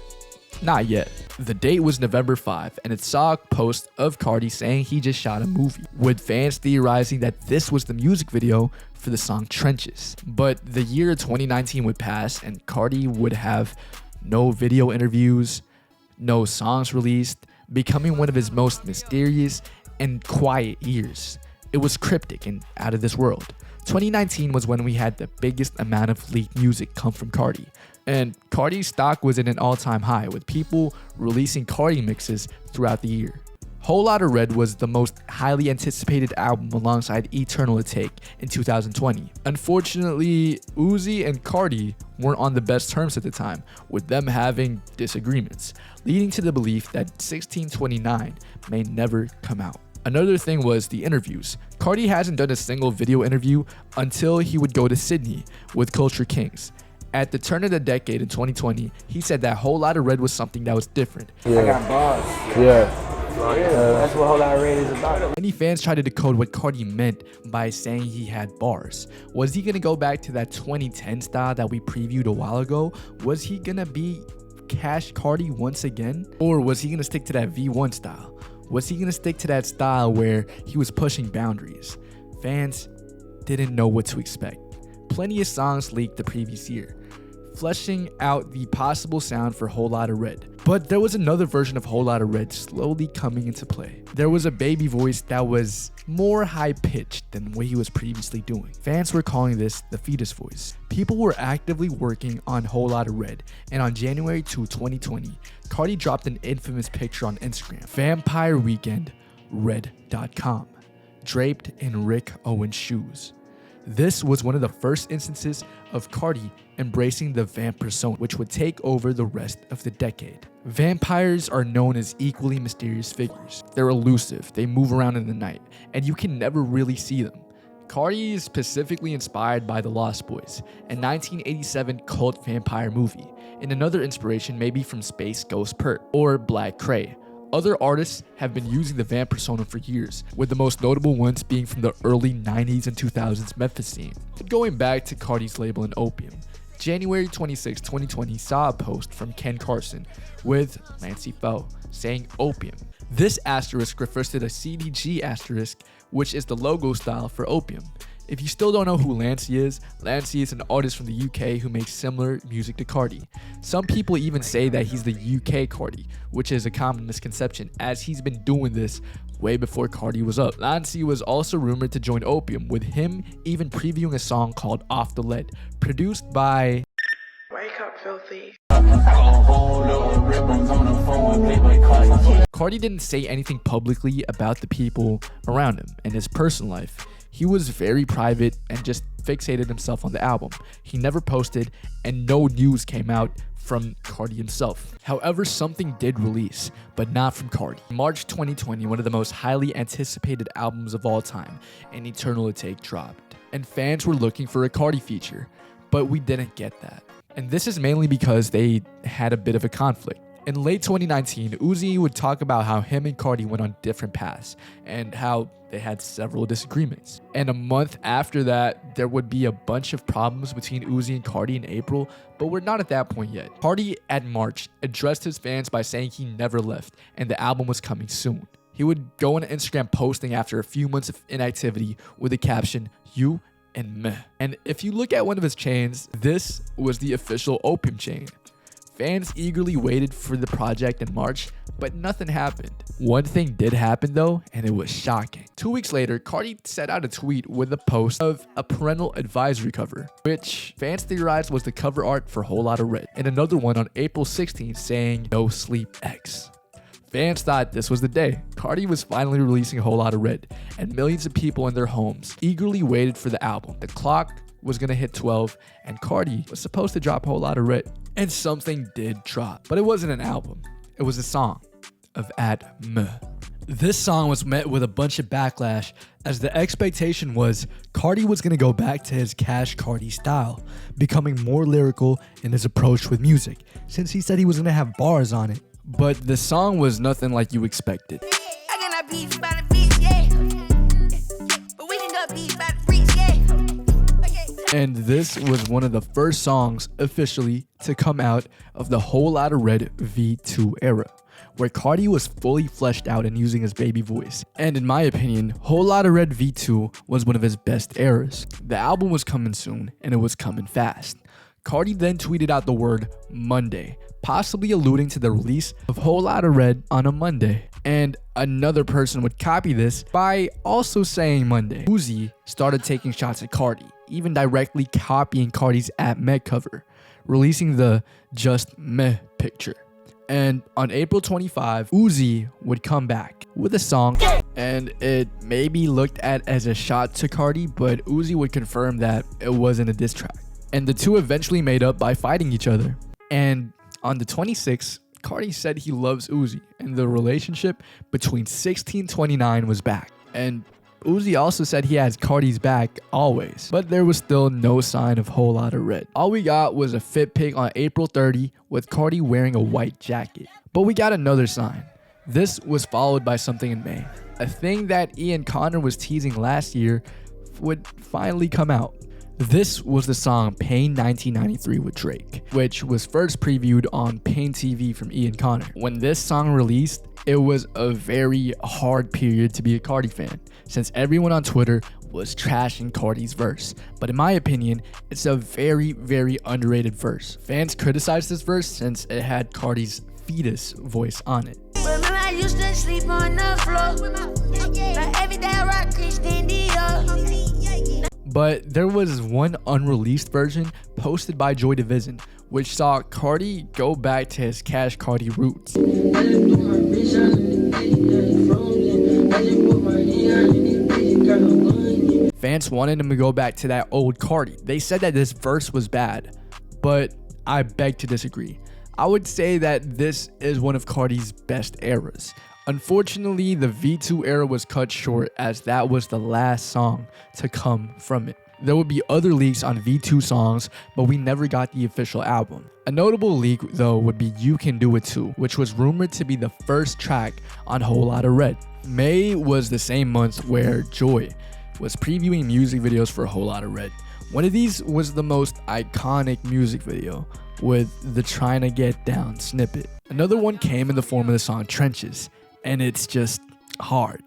not yet. The date was November 5, and it saw a post of Carti saying he just shot a movie, with fans theorizing that this was the music video for the song Trenches. But the year 2019 would pass, and Carti would have no video interviews, no songs released, becoming one of his most mysterious and quiet years. It was cryptic and out of this world. 2019 was when we had the biggest amount of leaked music come from Carti. And Carti's stock was at an all-time high, with people releasing Carti mixes throughout the year. Whole Lotta Red was the most highly anticipated album alongside Eternal Take in 2020. Unfortunately, Uzi and Carti weren't on the best terms at the time, with them having disagreements, leading to the belief that 1629 may never come out. Another thing was the interviews. Carti hasn't done a single video interview until he would go to Sydney with Culture Kings. At the turn of the decade in 2020, he said that Whole Lotta Red was something that was different. Yeah. I got bars. That's what Whole Lotta Red is about. Many fans tried to decode what Carti meant by saying he had bars. Was he gonna go back to that 2010 style that we previewed a while ago? Was he gonna be Cash Carti once again? Or was he gonna stick to that V1 style? Was he gonna stick to that style where he was pushing boundaries? Fans didn't know what to expect. Plenty of songs leaked the previous year, fleshing out the possible sound for Whole Lotta Red. But there was another version of Whole Lotta Red slowly coming into play. There was a baby voice that was more high-pitched than what he was previously doing. Fans were calling this the fetus voice. People were actively working on Whole Lotta Red, and on January 2, 2020, Carti dropped an infamous picture on Instagram. Vampire Weekend, Red.com, draped in Rick Owens shoes. This was one of the first instances of Carti embracing the vamp persona, which would take over the rest of the decade. Vampires are known as equally mysterious figures. They're elusive, they move around in the night, and you can never really see them. Carti is specifically inspired by The Lost Boys, a 1987 cult vampire movie, and another inspiration may be from Space Ghost Pert or Black Cray. Other artists have been using the vamp persona for years, with the most notable ones being from the early 90s and 2000s Memphis scene. But going back to Carti's label in Opium, January 26, 2020 saw a post from Ken Carson with Lancey Fell saying Opium. This asterisk refers to the CDG asterisk, which is the logo style for Opium. If you still don't know who Lancey is an artist from the UK who makes similar music to Carti. Some people even say that he's the UK Carti, which is a common misconception as he's been doing this way before Carti was up. Lancey was also rumored to join Opium, with him even previewing a song called Off the Lead, produced by Wake up, filthy. Carti didn't say anything publicly about the people around him and his personal life. He was very private and just fixated himself on the album. He never posted, and no news came out from Carti himself. However, something did release, but not from Carti. March 2020, one of the most highly anticipated albums of all time, An Eternal Take dropped, and fans were looking for a Carti feature, but we didn't get that. And this is mainly because they had a bit of a conflict. In late 2019, Uzi would talk about how him and Carti went on different paths and how they had several disagreements. And a month after that, there would be a bunch of problems between Uzi and Carti in April, but we're not at that point yet. Carti at March addressed his fans by saying he never left and the album was coming soon. He would go on Instagram posting after a few months of inactivity with the caption, "You and meh. And if you look at one of his chains, this was the official Opium chain. Fans eagerly waited for the project in March, but nothing happened. One thing did happen though, and it was shocking. 2 weeks later, Carti set out a tweet with a post of a parental advisory cover, which fans theorized was the cover art for Whole Lotta Red, and another one on April 16th saying "No Sleep X." Fans thought this was the day. Carti was finally releasing Whole Lotta Red, and millions of people in their homes eagerly waited for the album. The clock was gonna hit 12, and Carti was supposed to drop Whole Lotta Red. And something did drop, but it wasn't an album. It was a song of At Meh. This song was met with a bunch of backlash, as the expectation was Carti was gonna go back to his Cash Carti style, becoming more lyrical in his approach with music, since he said he was gonna have bars on it. But the song was nothing like you expected. I cannot be by the beat, yeah. But we can go beat by the freaks, yeah. And this was one of the first songs officially to come out of the Whole Lotta Red V2 era, where Carti was fully fleshed out and using his baby voice. And in my opinion, Whole Lotta Red V2 was one of his best eras. The album was coming soon, and it was coming fast. Carti then tweeted out the word Monday, possibly alluding to the release of Whole Lotta Red on a Monday. And another person would copy this by also saying Monday. Uzi started taking shots at Carti, even directly copying Carti's At Meh cover, releasing the Just Meh picture. And on April 25, Uzi would come back with a song, and it maybe looked at as a shot to Carti, but Uzi would confirm that it wasn't a diss track. And the two eventually made up by fighting each other. And on the 26th, Carti said he loves Uzi, and the relationship between 1629 was back. And Uzi also said he has Carti's back always, but there was still no sign of Whole Lotta Red. All we got was a fit pic on April 30 with Carti wearing a white jacket. But we got another sign. This was followed by something in May. A thing that Ian Connor was teasing last year would finally come out. This was the song Pain 1993 with Drake, which was first previewed on Pain TV from Ian Connor. When this song released, it was a very hard period to be a Carti fan, since everyone on Twitter was trashing Carti's verse. But in my opinion, it's a very, very underrated verse. Fans criticized this verse since it had Carti's fetus voice on it. Remember I used to sleep on the floor. Like every day I rock Christian Dior. But there was one unreleased version posted by Joy Division, which saw Carti go back to his Cash Carti roots. Fans wanted him to go back to that old Carti. They said that this verse was bad, but I beg to disagree. I would say that this is one of Carti's best eras. Unfortunately, the V2 era was cut short, as that was the last song to come from it. There would be other leaks on V2 songs, but we never got the official album. A notable leak though would be You Can Do It Too, which was rumored to be the first track on Whole Lotta Red. May was the same month where Joy was previewing music videos for Whole Lotta Red. One of these was the most iconic music video with the Trying to Get Down snippet. Another one came in the form of the song Trenches, and it's just hard.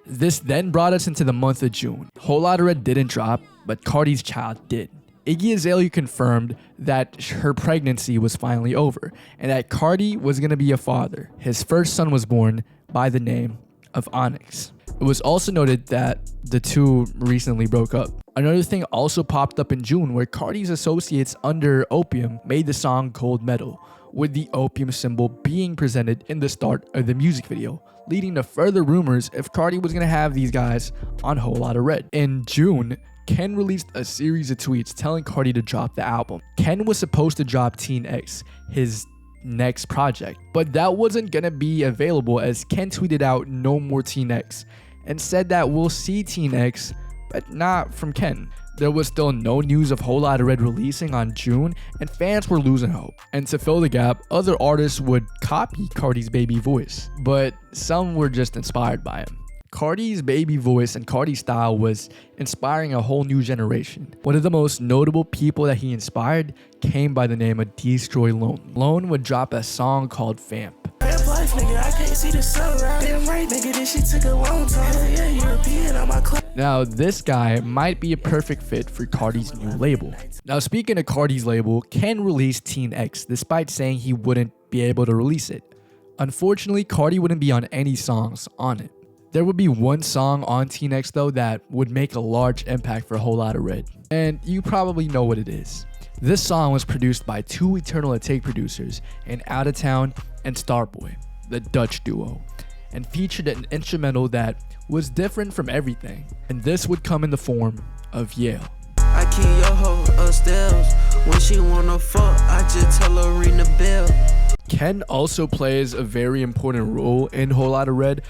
This then brought us into the month of June. Whole Lotta Red didn't drop, but Carti's child did. Iggy Azalea confirmed that her pregnancy was finally over, and that Carti was going to be a father. His first son was born by the name of Onyx. It was also noted that the two recently broke up. Another thing also popped up in June, where Carti's associates under Opium made the song Cold Metal, with the Opium symbol being presented in the start of the music video, leading to further rumors if Carti was going to have these guys on Whole Lotta Red. In June, Ken released a series of tweets telling Carti to drop the album. Ken was supposed to drop Teen X, his next project, but that wasn't going to be available, as Ken tweeted out no more Teen X and said that we'll see Teen X, but not from Ken. There was still no news of Whole Lotta Red releasing on June, and fans were losing hope. And to fill the gap, other artists would copy Carti's baby voice, but some were just inspired by him. Carti's baby voice and Carti's style was inspiring a whole new generation. One of the most notable people that he inspired came by the name of Destroy Lone. Lone would drop a song called Vamp. Red boy nigga, I can't see the sunrise. Damn right, nigga, this shit took a long time. Hell yeah, European on my club. Now, this guy might be a perfect fit for Carti's new label. Now, speaking of Carti's label, Ken released Teen X despite saying he wouldn't be able to release it. Unfortunately, Carti wouldn't be on any songs on it. There would be one song on Teen X though that would make a large impact for a whole lot of Red, and you probably know what it is. This song was produced by two Eternal Atake producers in Out of Town and Starboy, the Dutch duo, and featured an instrumental that was different from everything, and this would come in the form of Yale. I keep your hoe upstairs. When she wanna fuck, I just tell her ring the bell. Ken also plays a very important role in Whole Lotta Red,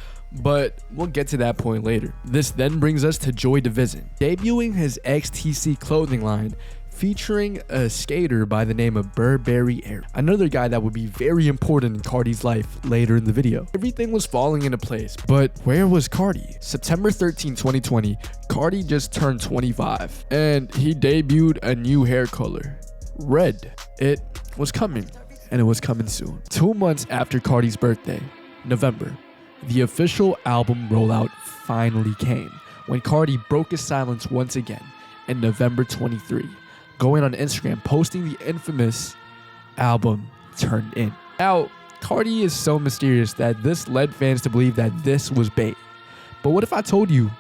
but we'll get to that point later. This then brings us to Joy Division, debuting his XTC clothing line featuring a skater by the name of Burberry Air, another guy that would be very important in Carti's life later in the video. Everything was falling into place, but where was Carti? September 13, 2020, Carti just turned 25, and he debuted a new hair color, red. It was coming, and it was coming soon. 2 months after Carti's birthday, November, the official album rollout finally came when Carti broke his silence once again in November 23, going on Instagram, posting the infamous album Turned In. Now, Carti is so mysterious that this led fans to believe that this was bait. But what if I told you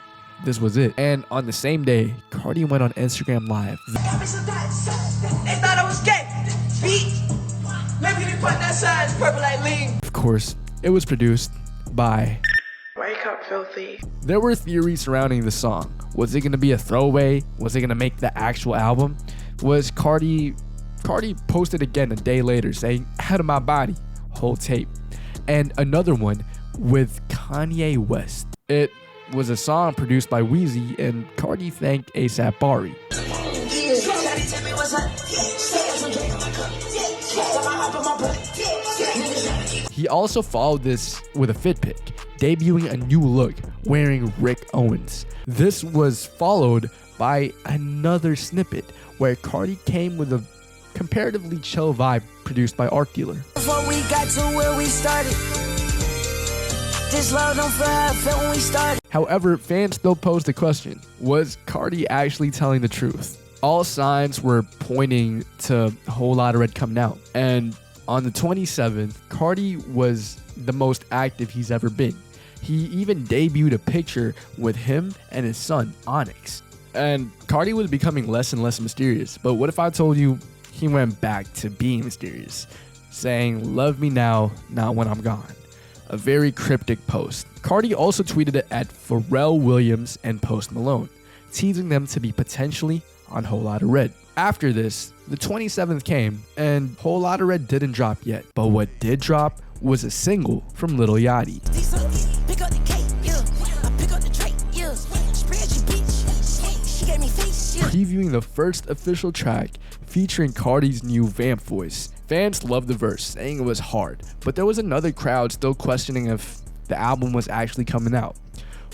this was it? And on the same day, Carti went on Instagram Live. They thought I was gay. Beat. Maybe they put that size purple like lean. Of course, it was produced by Breakout Filthy. There were theories surrounding the song. Was it going to be a throwaway? Was it going to make the actual album? Was Carti posted again a day later saying, "Out of my body," whole tape. And another one with Kanye West. It was a song produced by Weezy, and Carti thanked A$AP Bari. He also followed this with a fit pic, debuting a new look wearing Rick Owens. This was followed by another snippet where Carti came with a comparatively chill vibe produced by Arc Dealer. Before we got to where we started, this love don't feel when we started. However, fans still posed the question, was Carti actually telling the truth? All signs were pointing to a Whole Lotta Red coming out, and on the 27th, Carti was the most active he's ever been. He even debuted a picture with him and his son, Onyx. And Carti was becoming less and less mysterious. But what if I told you he went back to being mysterious, saying, "Love me now, not when I'm gone." A very cryptic post. Carti also tweeted it at Pharrell Williams and Post Malone, teasing them to be potentially on Whole Lotta Red. After this, the 27th came, and Whole Lotta Red didn't drop yet. But what did drop was a single from Lil Yachty. Previewing the first official track featuring Carti's new Vamp voice. Fans loved the verse, saying it was hard, but there was another crowd still questioning if the album was actually coming out.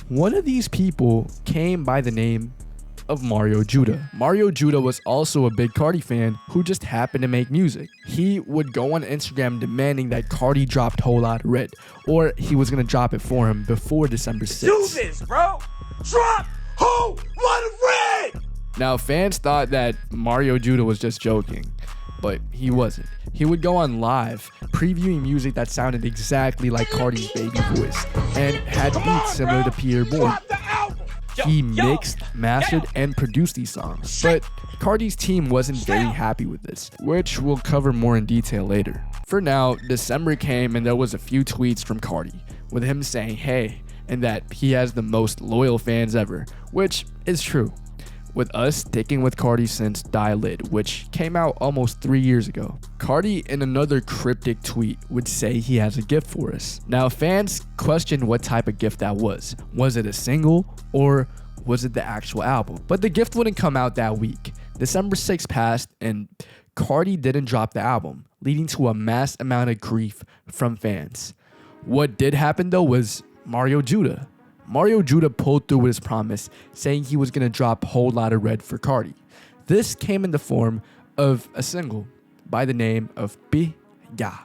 One of these people came by the name of Mario Judah. Mario Judah was also a big Carti fan who just happened to make music. He would go on Instagram demanding that Carti dropped Whole Lotta Red, or he was gonna drop it for him before December 6th. Do this, bro! Drop Whole Lotta Red! Now, fans thought that Mario Judah was just joking, but he wasn't. He would go on live, previewing music that sounded exactly like Carti's baby voice, and had beats similar to Pierre Bourne. He mixed, mastered, and produced these songs, but Carti's team wasn't very happy with this, which we'll cover more in detail later. For now, December came and there was a few tweets from Carti, with him saying hey, and that he has the most loyal fans ever, which is true, with us sticking with Carti since Die Lit, which came out almost 3 years ago. Carti, in another cryptic tweet, would say he has a gift for us. Now, fans questioned what type of gift that was. Was it a single, or was it the actual album? But the gift wouldn't come out that week. December 6th passed, and Carti didn't drop the album, leading to a mass amount of grief from fans. What did happen, though, was Mario Judah. Mario Judah pulled through with his promise, saying he was going to drop Whole Lotta Red for Carti. This came in the form of a single by the name of Biga.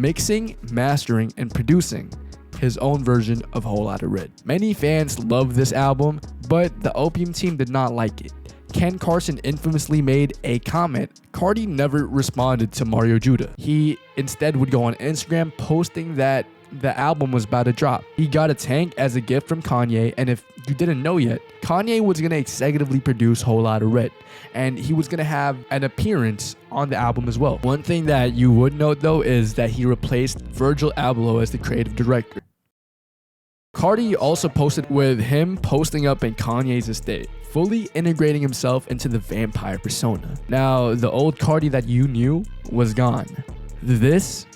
mixing, mastering, and producing his own version of Whole Lotta Red. Many fans love this album, but the Opium team did not like it. Ken Carson infamously made a comment. Carti never responded to Mario Judah. He instead would go on Instagram posting that the album was about to drop. He got a tank as a gift from Kanye, and if you didn't know yet, Kanye was going to executively produce Whole Lotta Red, and he was going to have an appearance on the album as well. One thing that you would note though is that he replaced Virgil Abloh as the creative director. Carti also posted with him posting up in Kanye's estate, fully integrating himself into the vampire persona. Now, the old Carti that you knew was gone. This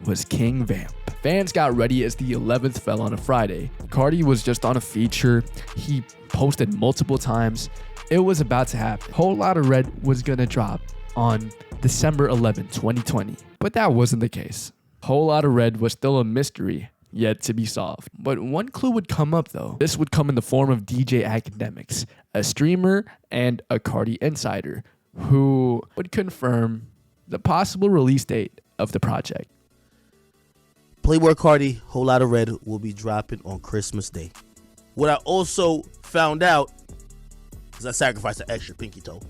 was King Vamp. Fans got ready as the 11th fell on a Friday. Carti was just on a feature. He posted multiple times. It was about to happen. Whole Lotta Red was gonna drop on December 11, 2020. But that wasn't the case. Whole Lotta Red was still a mystery yet to be solved. But one clue would come up though. This would come in the form of DJ Academics, a streamer and a Carti insider, who would confirm the possible release date of the project. Playboi Carti, Whole Lotta Red will be dropping on Christmas Day. What I also found out is I sacrificed an extra pinky toe.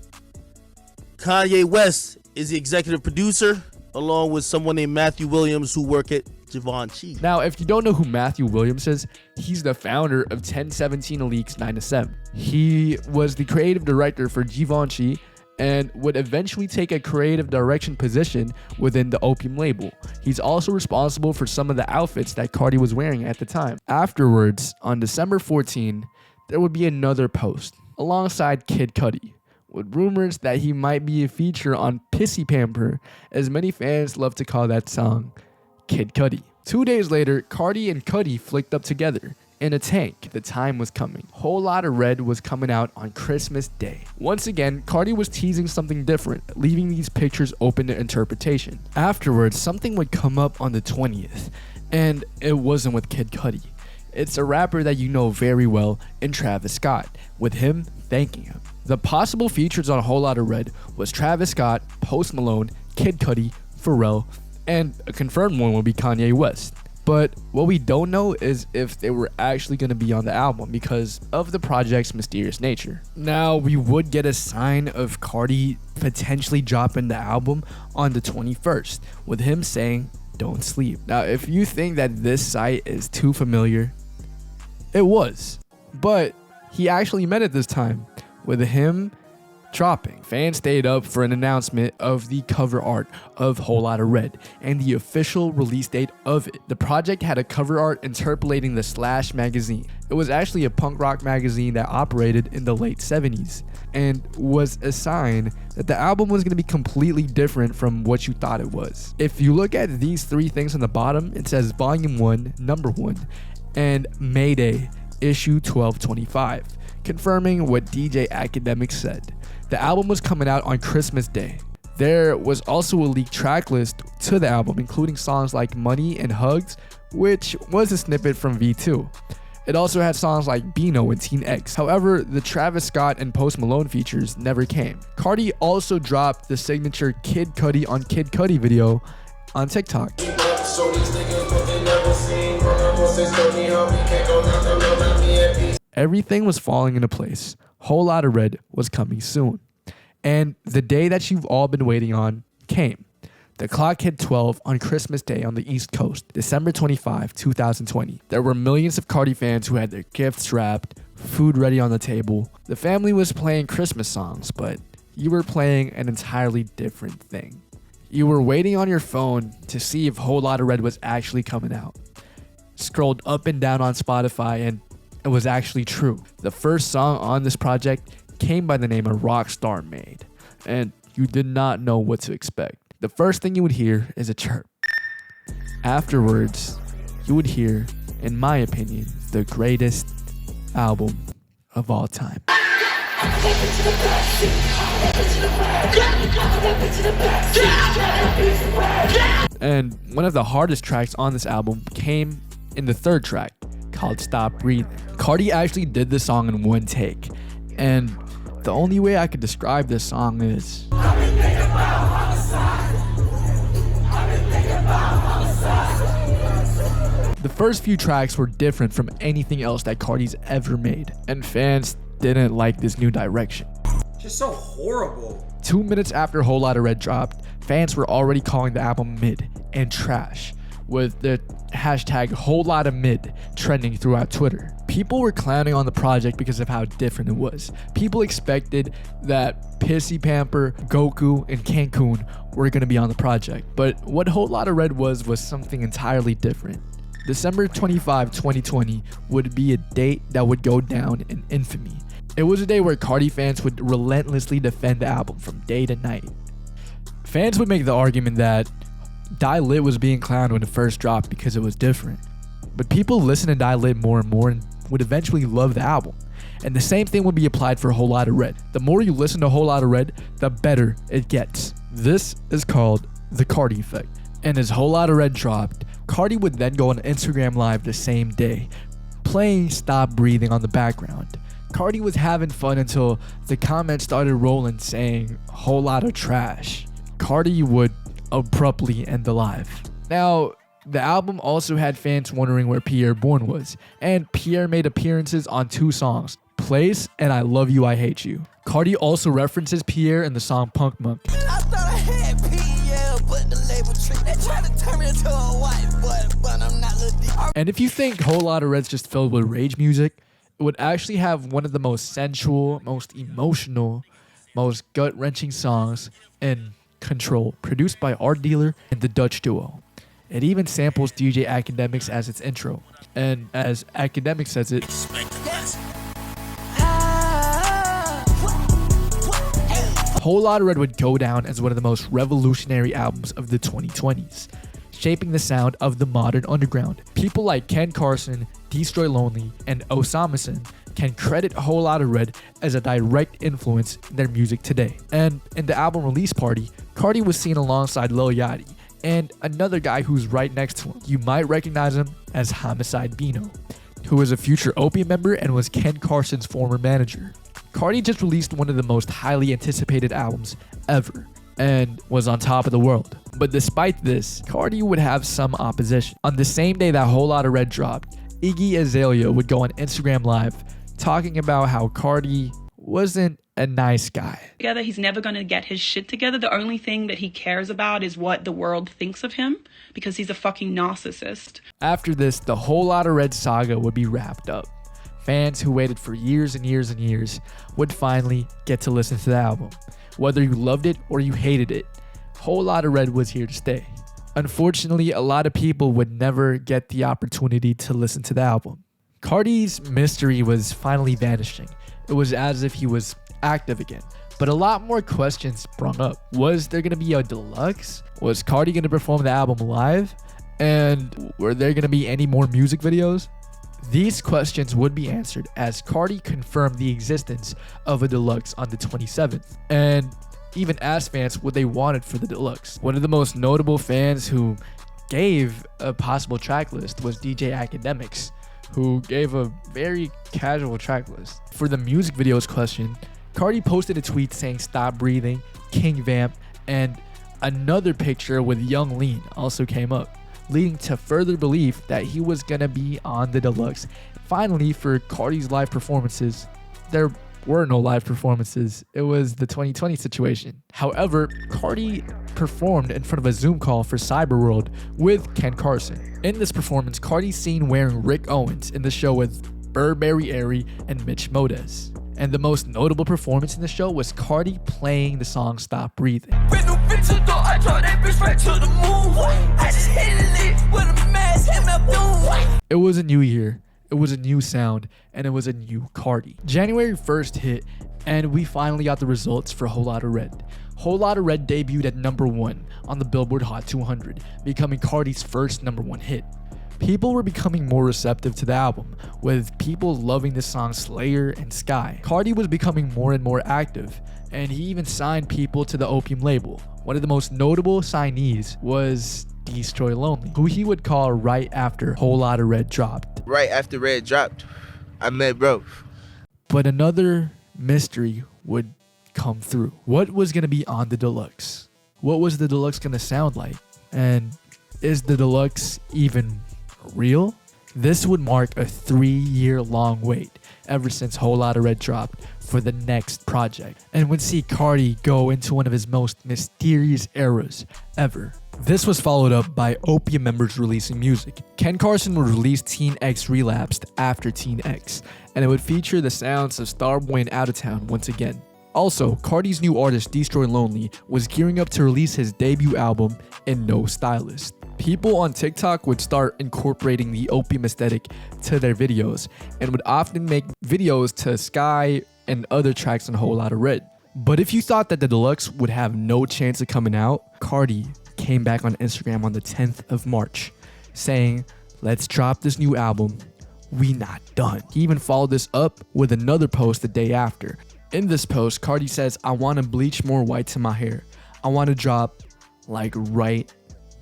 Kanye West is the executive producer, along with someone named Matthew Williams who work at Givenchy. Now, if you don't know who Matthew Williams is, he's the founder of 1017 Leaks 9 to 7. He was the creative director for Givenchy and would eventually take a creative direction position within the Opium label. He's also responsible for some of the outfits that Carti was wearing at the time. Afterwards, on December 14, there would be another post alongside Kid Cudi, with rumors that he might be a feature on Pissy Pamper, as many fans love to call that song Kid Cudi. 2 days later, Carti and Cudi flicked up together in a tank. The time was coming. Whole Lotta Red was coming out on Christmas Day. Once again, Carti was teasing something different, leaving these pictures open to interpretation. Afterwards, something would come up on the 20th, and it wasn't with Kid Cudi. It's a rapper that you know very well in Travis Scott, with him thanking him. The possible features on Whole Lotta Red was Travis Scott, Post Malone, Kid Cudi, Pharrell, and a confirmed one will be Kanye West. But what we don't know is if they were actually going to be on the album because of the project's mysterious nature. Now, we would get a sign of Carti potentially dropping the album on the 21st, with him saying, "Don't sleep." Now, if you think that this site is too familiar, it was. But he actually meant it this time, with him dropping. Fans stayed up for an announcement of the cover art of Whole Lotta Red and the official release date of it. The project had a cover art interpolating the Slash magazine. It was actually a punk rock magazine that operated in the late 70s and was a sign that the album was going to be completely different from what you thought it was. If you look at these three things on the bottom, it says Volume 1, Number 1, and Mayday, Issue 1225, confirming what DJ Academics said. The album was coming out on Christmas Day. There was also a leaked track list to the album, including songs like Money and Hugs, which was a snippet from V2. It also had songs like Beano and Teen X. However, the Travis Scott and Post Malone features never came. Carti also dropped the signature Kid Cudi on Kid Cudi video on TikTok. Everything was falling into place. Whole Lotta Red was coming soon. And the day that you've all been waiting on came. The clock hit 12 on Christmas Day on the East Coast, December 25, 2020. There were millions of Carti fans who had their gifts wrapped, food ready on the table. The family was playing Christmas songs, but you were playing an entirely different thing. You were waiting on your phone to see if Whole Lotta Red was actually coming out. Scrolled up and down on Spotify and it was actually true. The first song on this project came by the name of Rockstar Made, and you did not know what to expect. The first thing you would hear is a chirp. Afterwards, you would hear, in my opinion, the greatest album of all time. And one of the hardest tracks on this album came in the third track, called Stop Breathing. Carti actually did this song in one take, and the only way I could describe this song is The first few tracks were different from anything else that Carti's ever made, and fans didn't like this new direction. Just so horrible. 2 minutes after Whole Lotta Red dropped, fans were already calling the album mid and trash, with the hashtag Whole Lotta Mid trending throughout Twitter. People were clowning on the project because of how different it was. People expected that Pissy Pamper, Goku, and Cancun were going to be on the project, but what Whole Lotta Red was something entirely different. December 25, 2020 would be a date that would go down in infamy. It was a day where Carti fans would relentlessly defend the album from day to night. Fans would make the argument that Die Lit was being clowned when it first dropped because it was different. But people listened to Die Lit more and more and would eventually love the album. And the same thing would be applied for Whole Lotta Red. The more you listen to Whole Lotta Red, the better it gets. This is called the Carti effect. And as Whole Lotta Red dropped, Carti would then go on Instagram Live the same day, playing Stop Breathing on the background. Carti was having fun until the comments started rolling saying whole lot of trash. Carti would abruptly end the live. Now, the album also had fans wondering where Pierre Bourne was, and Pierre made appearances on 2 songs, Place and I Love You, I Hate You. Carti also references Pierre in the song Punk Monk. I thought I had P.E.L., but the label trick. They tried to turn me into a white boy, but I'm not Lil D. And if you think Whole Lotta Red's just filled with rage music, it would actually have one of the most sensual, most emotional, most gut-wrenching songs in Control, produced by Art Dealer and the Dutch duo. It even samples DJ Academics as its intro. And as Academics says it, Whole Lotta Red would go down as one of the most revolutionary albums of the 2020s, shaping the sound of the modern underground. People like Ken Carson, Destroy Lonely, and Osamason can credit Whole Lotta Red as a direct influence in their music today. And in the album release party, Carti was seen alongside Lil Yachty and another guy who's right next to him. You might recognize him as Homicide Bino, who is a future Opium member and was Ken Carson's former manager. Carti just released one of the most highly anticipated albums ever and was on top of the world. But despite this, Carti would have some opposition. On the same day that Whole Lotta Red dropped, Iggy Azalea would go on Instagram Live talking about how Carti wasn't a nice guy. Together, he's never going to get his shit together. The only thing that he cares about is what the world thinks of him, because he's a fucking narcissist. After this, the Whole Lotta Red saga would be wrapped up. Fans who waited for years and years and years would finally get to listen to the album. Whether you loved it or you hated it, Whole Lotta Red was here to stay. Unfortunately, a lot of people would never get the opportunity to listen to the album. Carti's mystery was finally vanishing. It was as if he was active again. But a lot more questions sprung up. Was there going to be a deluxe? Was Carti going to perform the album live? And were there going to be any more music videos? These questions would be answered as Carti confirmed the existence of a deluxe on the 27th, and even asked fans what they wanted for the deluxe. One of the most notable fans who gave a possible track list was DJ Academics, who gave a very casual track list. For the music videos question, Carti posted a tweet saying Stop Breathing, King Vamp, and another picture with Young Lean also came up, leading to further belief that he was gonna be on the deluxe. Finally, for Carti's live performances, there were no live performances. It was the 2020 situation. However, Carti performed in front of a Zoom call for Cyberworld with Ken Carson. In this performance, Carti's seen wearing Rick Owens in the show with Burberry Airy and Mitch Moses. And the most notable performance in the show was Carti playing the song Stop Breathing. It was a new year, it was a new sound, and it was a new Carti. January 1st hit, and we finally got the results for Whole Lotta Red. Whole Lotta Red debuted at #1 on the Billboard Hot 200, becoming Carti's first #1 hit. People were becoming more receptive to the album, with people loving the songs Slayer and Sky. Carti was becoming more and more active, and he even signed people to the Opium label. One of the most notable signees was Destroy Lonely, who he would call right after Whole Lotta Red dropped. Right after Red dropped, I met bro. But another mystery would come through. What was going to be on the deluxe? What was the deluxe going to sound like? And is the deluxe even real? This would mark a 3-year-long wait ever since Whole Lotta Red dropped for the next project, and would see Carti go into one of his most mysterious eras ever. This was followed up by Opium members releasing music. Ken Carson would release Teen X Relapsed after Teen X, and it would feature the sounds of Starboy and Out of Town once again. Also, Carti's new artist Destroy Lonely was gearing up to release his debut album in No Stylist. People on TikTok would start incorporating the Opium aesthetic to their videos and would often make videos to Sky and other tracks on Whole Lotta Red. But if you thought that the Deluxe would have no chance of coming out, Carti came back on Instagram on the 10th of March saying, "Let's drop this new album. We not done." He even followed this up with another post the day after. In this post, Carti says, "I want to bleach more white to my hair. I want to drop like right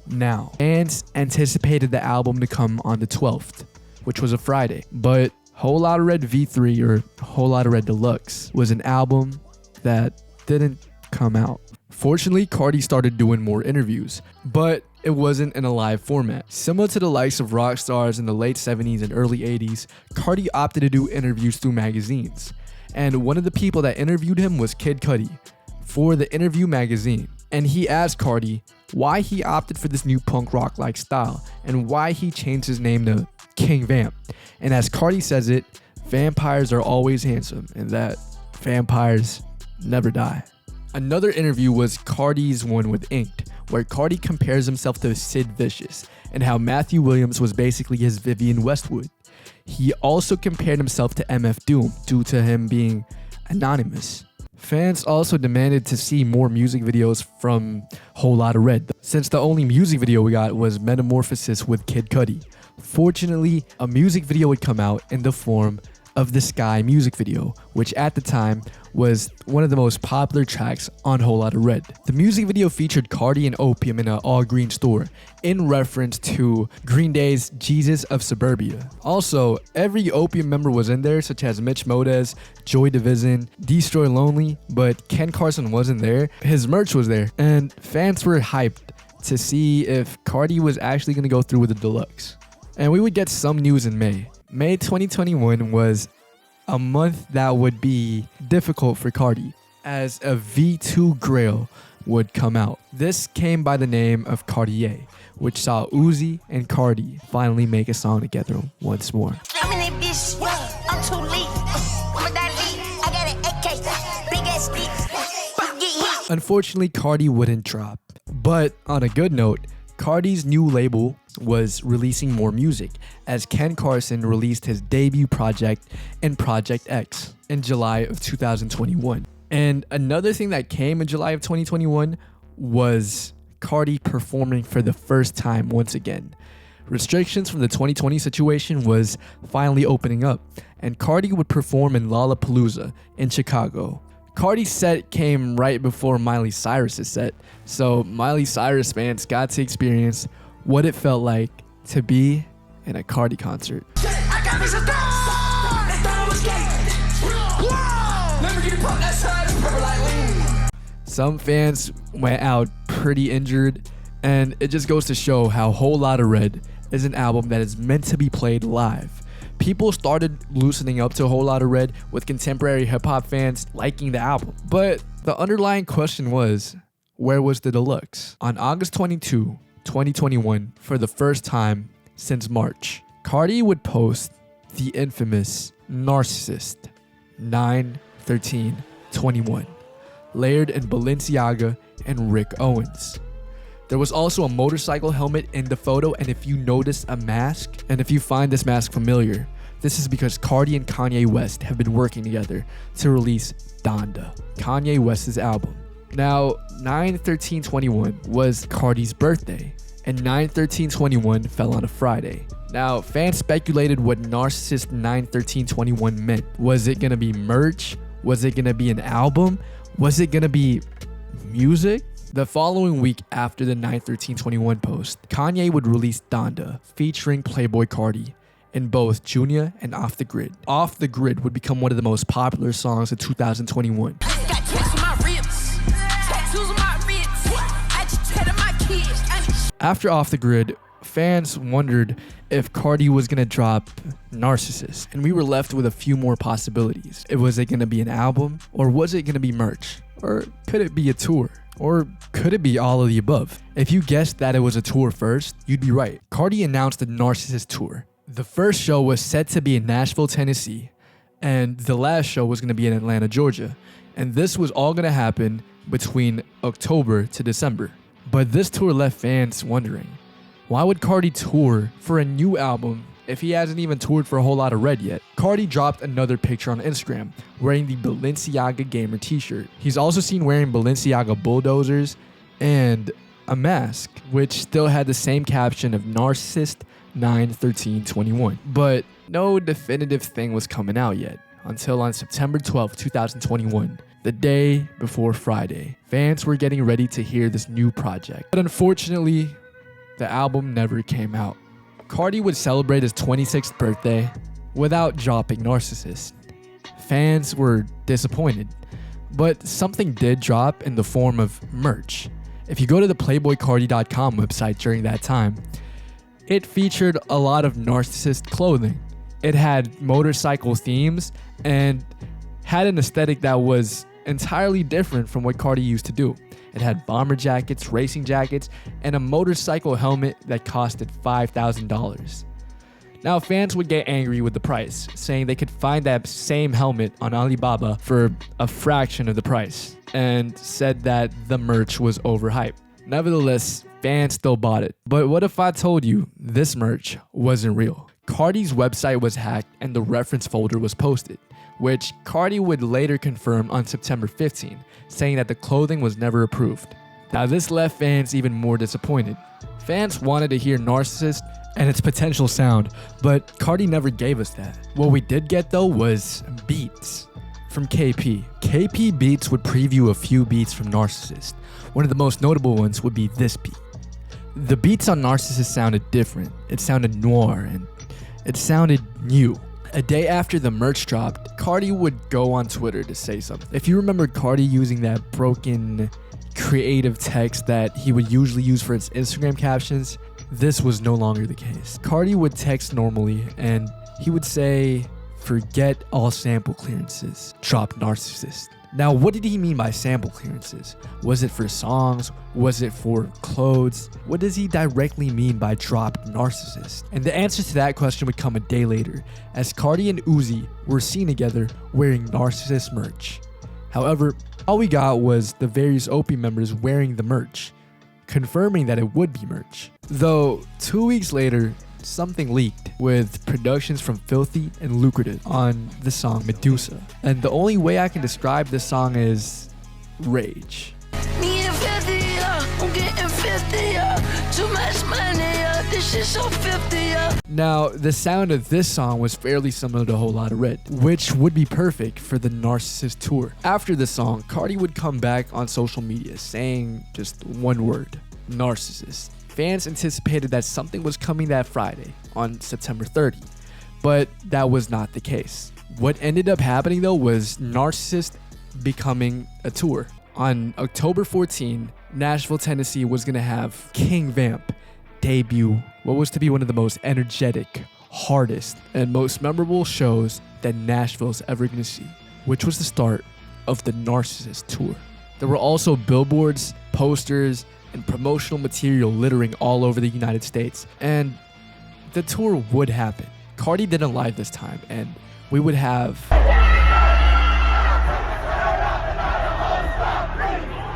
now." Fans anticipated the album to come on the 12th, which was a Friday. But Whole Lotta Red V3 or Whole Lotta Red Deluxe was an album that didn't come out. Fortunately, Carti started doing more interviews, but it wasn't in a live format. Similar to the likes of rock stars in the late 70s and early 80s, Carti opted to do interviews through magazines. And one of the people that interviewed him was Kid Cudi for the Interview magazine. And he asked Carti why he opted for this new punk rock like style and why he changed his name to King Vamp. And as Carti says it, vampires are always handsome and that vampires never die. Another interview was Carti's one with Inked, where Carti compares himself to Sid Vicious and how Matthew Williams was basically his Vivienne Westwood. He also compared himself to MF Doom due to him being anonymous. Fans also demanded to see more music videos from Whole Lotta Red, since the only music video we got was Metamorphosis with Kid Cudi. Fortunately, a music video would come out in the form of the Sky music video, which at the time was one of the most popular tracks on Whole Lotta Red. The music video featured Carti and Opium in an all-green store, in reference to Green Day's Jesus of Suburbia. Also, every Opium member was in there, such as Mitch Moses, Joy Division, Destroy Lonely, but Ken Carson wasn't there. His merch was there, and fans were hyped to see if Carti was actually going to go through with the Deluxe. And we would get some news in May. May 2021 was a month that would be difficult for Carti, as a V2 Grail would come out. This came by the name of Cartier, which saw Uzi and Carti finally make a song together once more. I'm in that bitch. I'm too late. I'm a I got an AK. Big ass stick. Unfortunately, Carti wouldn't drop. But on a good note, Carti's new label was releasing more music, as Ken Carson released his debut project in Project X in July of 2021. And another thing that came in July of 2021 was Carti performing for the first time once again. Restrictions from the 2020 situation was finally opening up, and Carti would perform in Lollapalooza in Chicago. Carti's set came right before Miley Cyrus's set, so Miley Cyrus fans got to experience what it felt like to be in a Carti concert. Some fans went out pretty injured, and it just goes to show how Whole Lotta Red is an album that is meant to be played live. People started loosening up to Whole Lotta Red, with contemporary hip-hop fans liking the album. But the underlying question was, where was the Deluxe? On August 22, 2021, for the first time since March, Carti would post the infamous Narcissist 9/13/21, layered in Balenciaga and Rick Owens. There was also a motorcycle helmet in the photo, and if you notice a mask, and if you find this mask familiar, this is because Carti and Kanye West have been working together to release Donda, Kanye West's album. Now, 9/13/21 was Carti's birthday, and 9/13/21 fell on a Friday. Now, fans speculated what Narcissist 9/13/21 meant. Was it gonna be merch? Was it gonna be an album? Was it gonna be music? The following week after the 9/13/21 post, Kanye would release Donda, featuring Playboi Carti, in both Junior and Off the Grid. Off the Grid would become one of the most popular songs of 2021. After Off the Grid, fans wondered if Carti was going to drop Narcissist, and we were left with a few more possibilities. Was it going to be an album, or was it going to be merch, or could it be a tour, or could it be all of the above? If you guessed that it was a tour first, you'd be right. Carti announced the Narcissist Tour. The first show was set to be in Nashville, Tennessee, and the last show was going to be in Atlanta, Georgia. And this was all going to happen between October to December. But this tour left fans wondering, why would Carti tour for a new album if he hasn't even toured for a whole lot of Red yet? Carti dropped another picture on Instagram wearing the Balenciaga Gamer t-shirt. He's also seen wearing Balenciaga bulldozers and a mask, which still had the same caption of Narcissist 9/13/21. But no definitive thing was coming out yet until on September 12, 2021, the day before Friday. Fans were getting ready to hear this new project. But unfortunately, the album never came out. Carti would celebrate his 26th birthday without dropping Narcissist. Fans were disappointed, but something did drop in the form of merch. If you go to the PlayboyCarti.com website during that time, it featured a lot of Narcissist clothing. It had motorcycle themes and had an aesthetic that was entirely different from what Carti used to do. It had bomber jackets, racing jackets, and a motorcycle helmet that costed $5,000. Now, fans would get angry with the price, saying they could find that same helmet on Alibaba for a fraction of the price, and said that the merch was overhyped. Nevertheless, fans still bought it. But what if I told you this merch wasn't real? Carti's website was hacked and the reference folder was posted, which Carti would later confirm on September 15, saying that the clothing was never approved. Now, this left fans even more disappointed. Fans wanted to hear Narcissist and its potential sound, but Carti never gave us that. What we did get though was beats from KP. KP Beats would preview a few beats from Narcissist. One of the most notable ones would be this beat. The beats on Narcissist sounded different. It sounded noir and it sounded new. A day after the merch dropped, Carti would go on Twitter to say something. If you remember Carti using that broken creative text that he would usually use for his Instagram captions, this was no longer the case. Carti would text normally and he would say, "Forget all sample clearances, drop Narcissist." Now, what did he mean by sample clearances? Was it for songs? Was it for clothes? What does he directly mean by drop Narcissist? And the answer to that question would come a day later, as Carti and Uzi were seen together wearing Narcissist merch. However, all we got was the various Opium members wearing the merch, confirming that it would be merch. Though 2 weeks later, something leaked with productions from Filthy and Lucrative on the song Medusa. And the only way I can describe this song is rage. Me and 50, I'm getting 50, too much money, this shit so 50, Now, the sound of this song was fairly similar to Lotta Red, which would be perfect for the Narcissist Tour. After the song, Carti would come back on social media saying just one word, Narcissist. Fans anticipated that something was coming that Friday on September 30, but that was not the case. What ended up happening though was Narcissist becoming a tour. On October 14, Nashville, Tennessee was going to have King Vamp debut what was to be one of the most energetic, hardest, and most memorable shows that Nashville's ever going to see, which was the start of the Narcissist Tour. There were also billboards, posters, and promotional material littering all over the United States, and the tour would happen. Carti didn't lie this time, and we would have...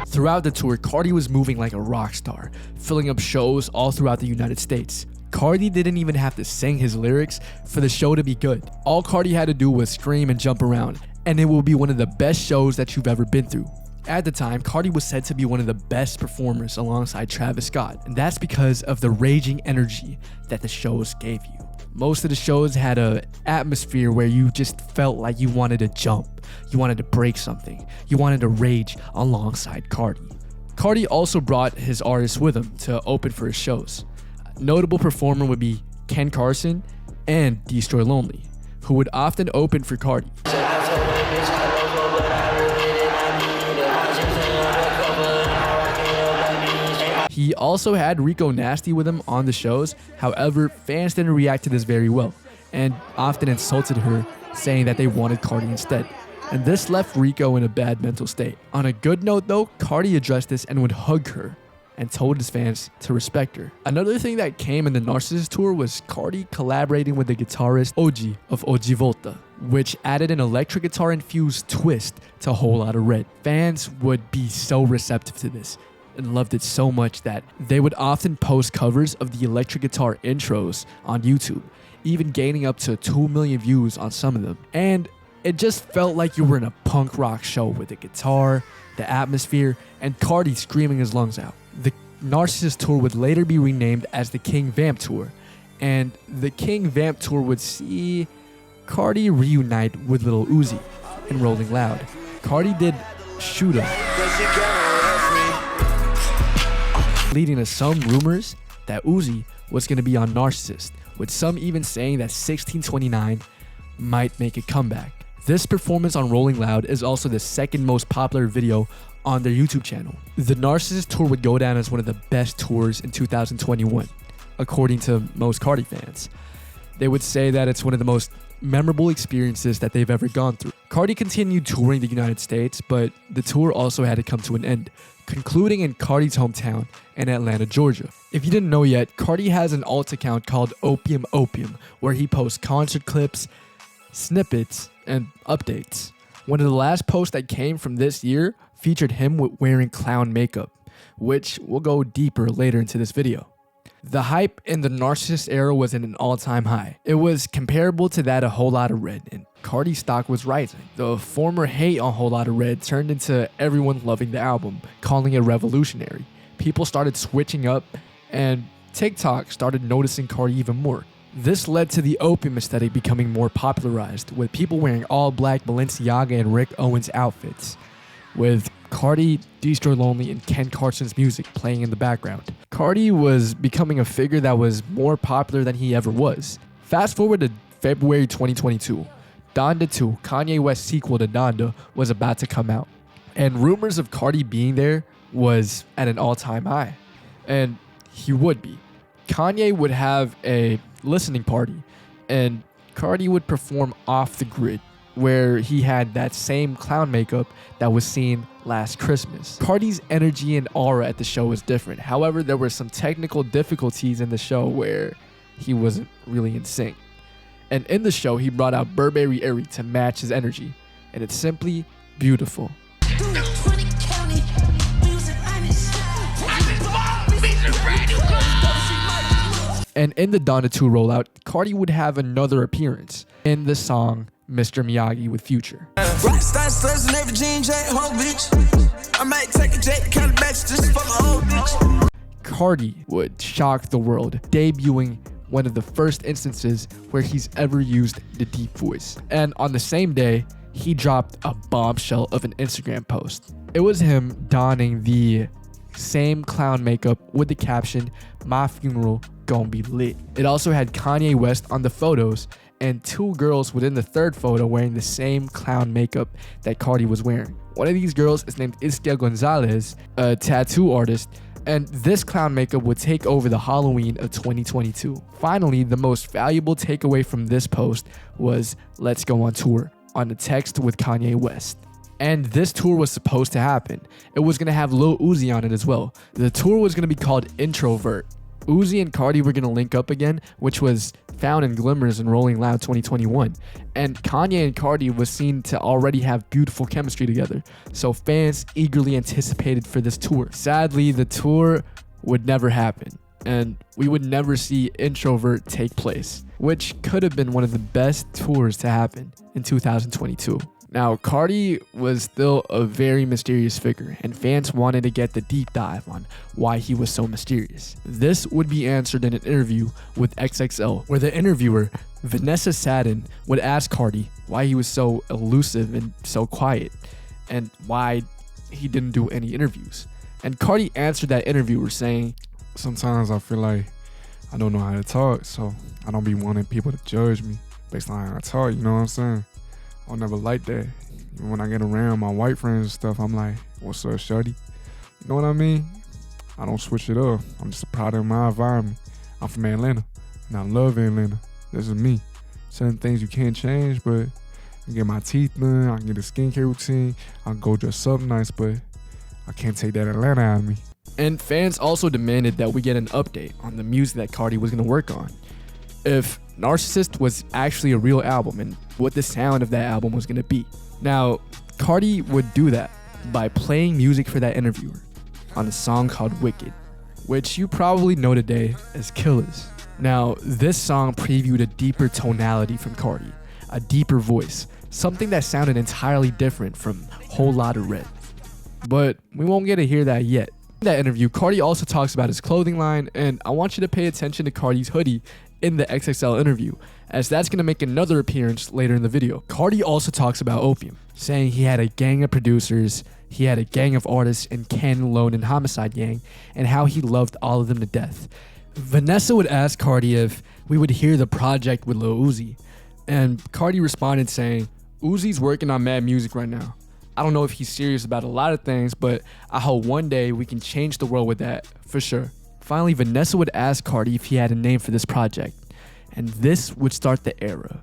Throughout the tour, Carti was moving like a rock star, filling up shows all throughout the United States. Carti didn't even have to sing his lyrics for the show to be good. All Carti had to do was scream and jump around, and it will be one of the best shows that you've ever been through. At the time, Carti was said to be one of the best performers alongside Travis Scott, and that's because of the raging energy that the shows gave you. Most of the shows had an atmosphere where you just felt like you wanted to jump, you wanted to break something, you wanted to rage alongside Carti. Carti also brought his artists with him to open for his shows. A notable performer would be Ken Carson and Destroy Lonely, who would often open for Carti. He also had Rico nasty with him on the shows. However, fans didn't react to this very well and often insulted her, saying that they wanted Carti instead. And this left Rico in a bad mental state. On a good note though, Carti addressed this and would hug her and told his fans to respect her. Another thing that came in the Narcissist Tour was Carti collaborating with the guitarist OG of OG Volta, which added an electric guitar infused twist to Whole Lotta Red. Fans would be so receptive to this and loved it so much that they would often post covers of the electric guitar intros on YouTube, even gaining up to 2 million views on some of them. And it just felt like you were in a punk rock show with the guitar, the atmosphere, and Carti screaming his lungs out. The Narcissist Tour would later be renamed as the King Vamp Tour, and the King Vamp Tour would see Carti reunite with Lil Uzi and Rolling Loud. Carti did Shoot 'Em, leading to some rumors that Uzi was going to be on Narcissist, with some even saying that 1629 might make a comeback. This performance on Rolling Loud is also the second most popular video on their YouTube channel. The Narcissist Tour would go down as one of the best tours in 2021, according to most Carti fans. They would say that it's one of the most memorable experiences that they've ever gone through. Carti continued touring the United States, but the tour also had to come to an end, concluding in Carti's hometown in Atlanta, Georgia. If you didn't know yet, Carti has an alt account called Opium, where he posts concert clips, snippets, and updates. One of the last posts that came from this year featured him wearing clown makeup, which we'll go deeper later into this video. The hype in the Narcissist era was at an all-time high. It was comparable to that of Whole Lotta Red, and Carti's stock was rising. The former hate on Whole Lotta Red turned into everyone loving the album, calling it revolutionary. People started switching up, and TikTok started noticing Carti even more. This led to the Opium aesthetic becoming more popularized, with people wearing all black Balenciaga and Rick Owens outfits, with Carti, Destroy Lonely, and Ken Carson's music playing in the background. Carti was becoming a figure that was more popular than he ever was. Fast forward to February 2022. Donda 2, Kanye West's sequel to Donda, was about to come out. And rumors of Carti being there was at an all-time high. And he would be. Kanye would have a listening party, and Carti would perform off the grid, where he had that same clown makeup that was seen last Christmas. Carti's energy and aura at the show was different. However, there were some technical difficulties in the show where he wasn't really in sync. And in the show, he brought out Burberry Airy to match his energy, and it's simply beautiful. And in the Donda 2 rollout, Carti would have another appearance in the song Mr. Miyagi with Future. Carti would shock the world, debuting one of the first instances where he's ever used the deep voice. And on the same day, he dropped a bombshell of an Instagram post. It was him donning the same clown makeup with the caption, "My funeral gon' be lit." It also had Kanye West on the photos and two girls within the third photo wearing the same clown makeup that Carti was wearing. One of these girls is named Istia Gonzalez, a tattoo artist, and this clown makeup would take over the Halloween of 2022. Finally, the most valuable takeaway from this post was "Let's go on tour" on the text with Kanye West. And this tour was supposed to happen. It was going to have Lil Uzi on it as well. The tour was going to be called Introvert. Uzi and Carti were going to link up again, which was found in Glimmers and Rolling Loud 2021. And Kanye and Carti was seen to already have beautiful chemistry together, so fans eagerly anticipated for this tour. Sadly, the tour would never happen, and we would never see Introvert take place, which could have been one of the best tours to happen in 2022. Now, Carti was still a very mysterious figure, and fans wanted to get the deep dive on why he was so mysterious. This would be answered in an interview with XXL, where the interviewer, Vanessa Sadin, would ask Carti why he was so elusive and so quiet, and why he didn't do any interviews. And Carti answered that interviewer saying, "Sometimes I feel like I don't know how to talk, so I don't be wanting people to judge me based on how I talk, you know what I'm saying? I'll never like that. When I get around my white friends and stuff, I'm like, what's up, shorty? You know what I mean? I don't switch it up. I'm just a product of my environment. I'm from Atlanta, and I love Atlanta. This is me. Certain things you can't change, but I can get my teeth done, I can get a skincare routine, I can go dress up nice, but I can't take that Atlanta out of me. And fans also demanded that we get an update on the music that Carti was going to work on. If Narcissist was actually a real album and what the sound of that album was going to be. Now, Carti would do that by playing music for that interviewer on a song called Wicked, which you probably know today as Killers. Now, this song previewed a deeper tonality from Carti, a deeper voice, something that sounded entirely different from Whole Lotta Red. But we won't get to hear that yet. In that interview, Carti also talks about his clothing line, and I want you to pay attention to Carti's hoodie in the XXL interview, as that's going to make another appearance later in the video. Carti also talks about Opium, saying he had a gang of producers, he had a gang of artists in Ken, Lone, and Homicide gang, and how he loved all of them to death. Vanessa would ask Carti if we would hear the project with Lil Uzi, and Carti responded saying, Uzi's working on mad music right now. I don't know if he's serious about a lot of things, but I hope one day we can change the world with that, for sure. Finally, Vanessa would ask Carti if he had a name for this project, and this would start the era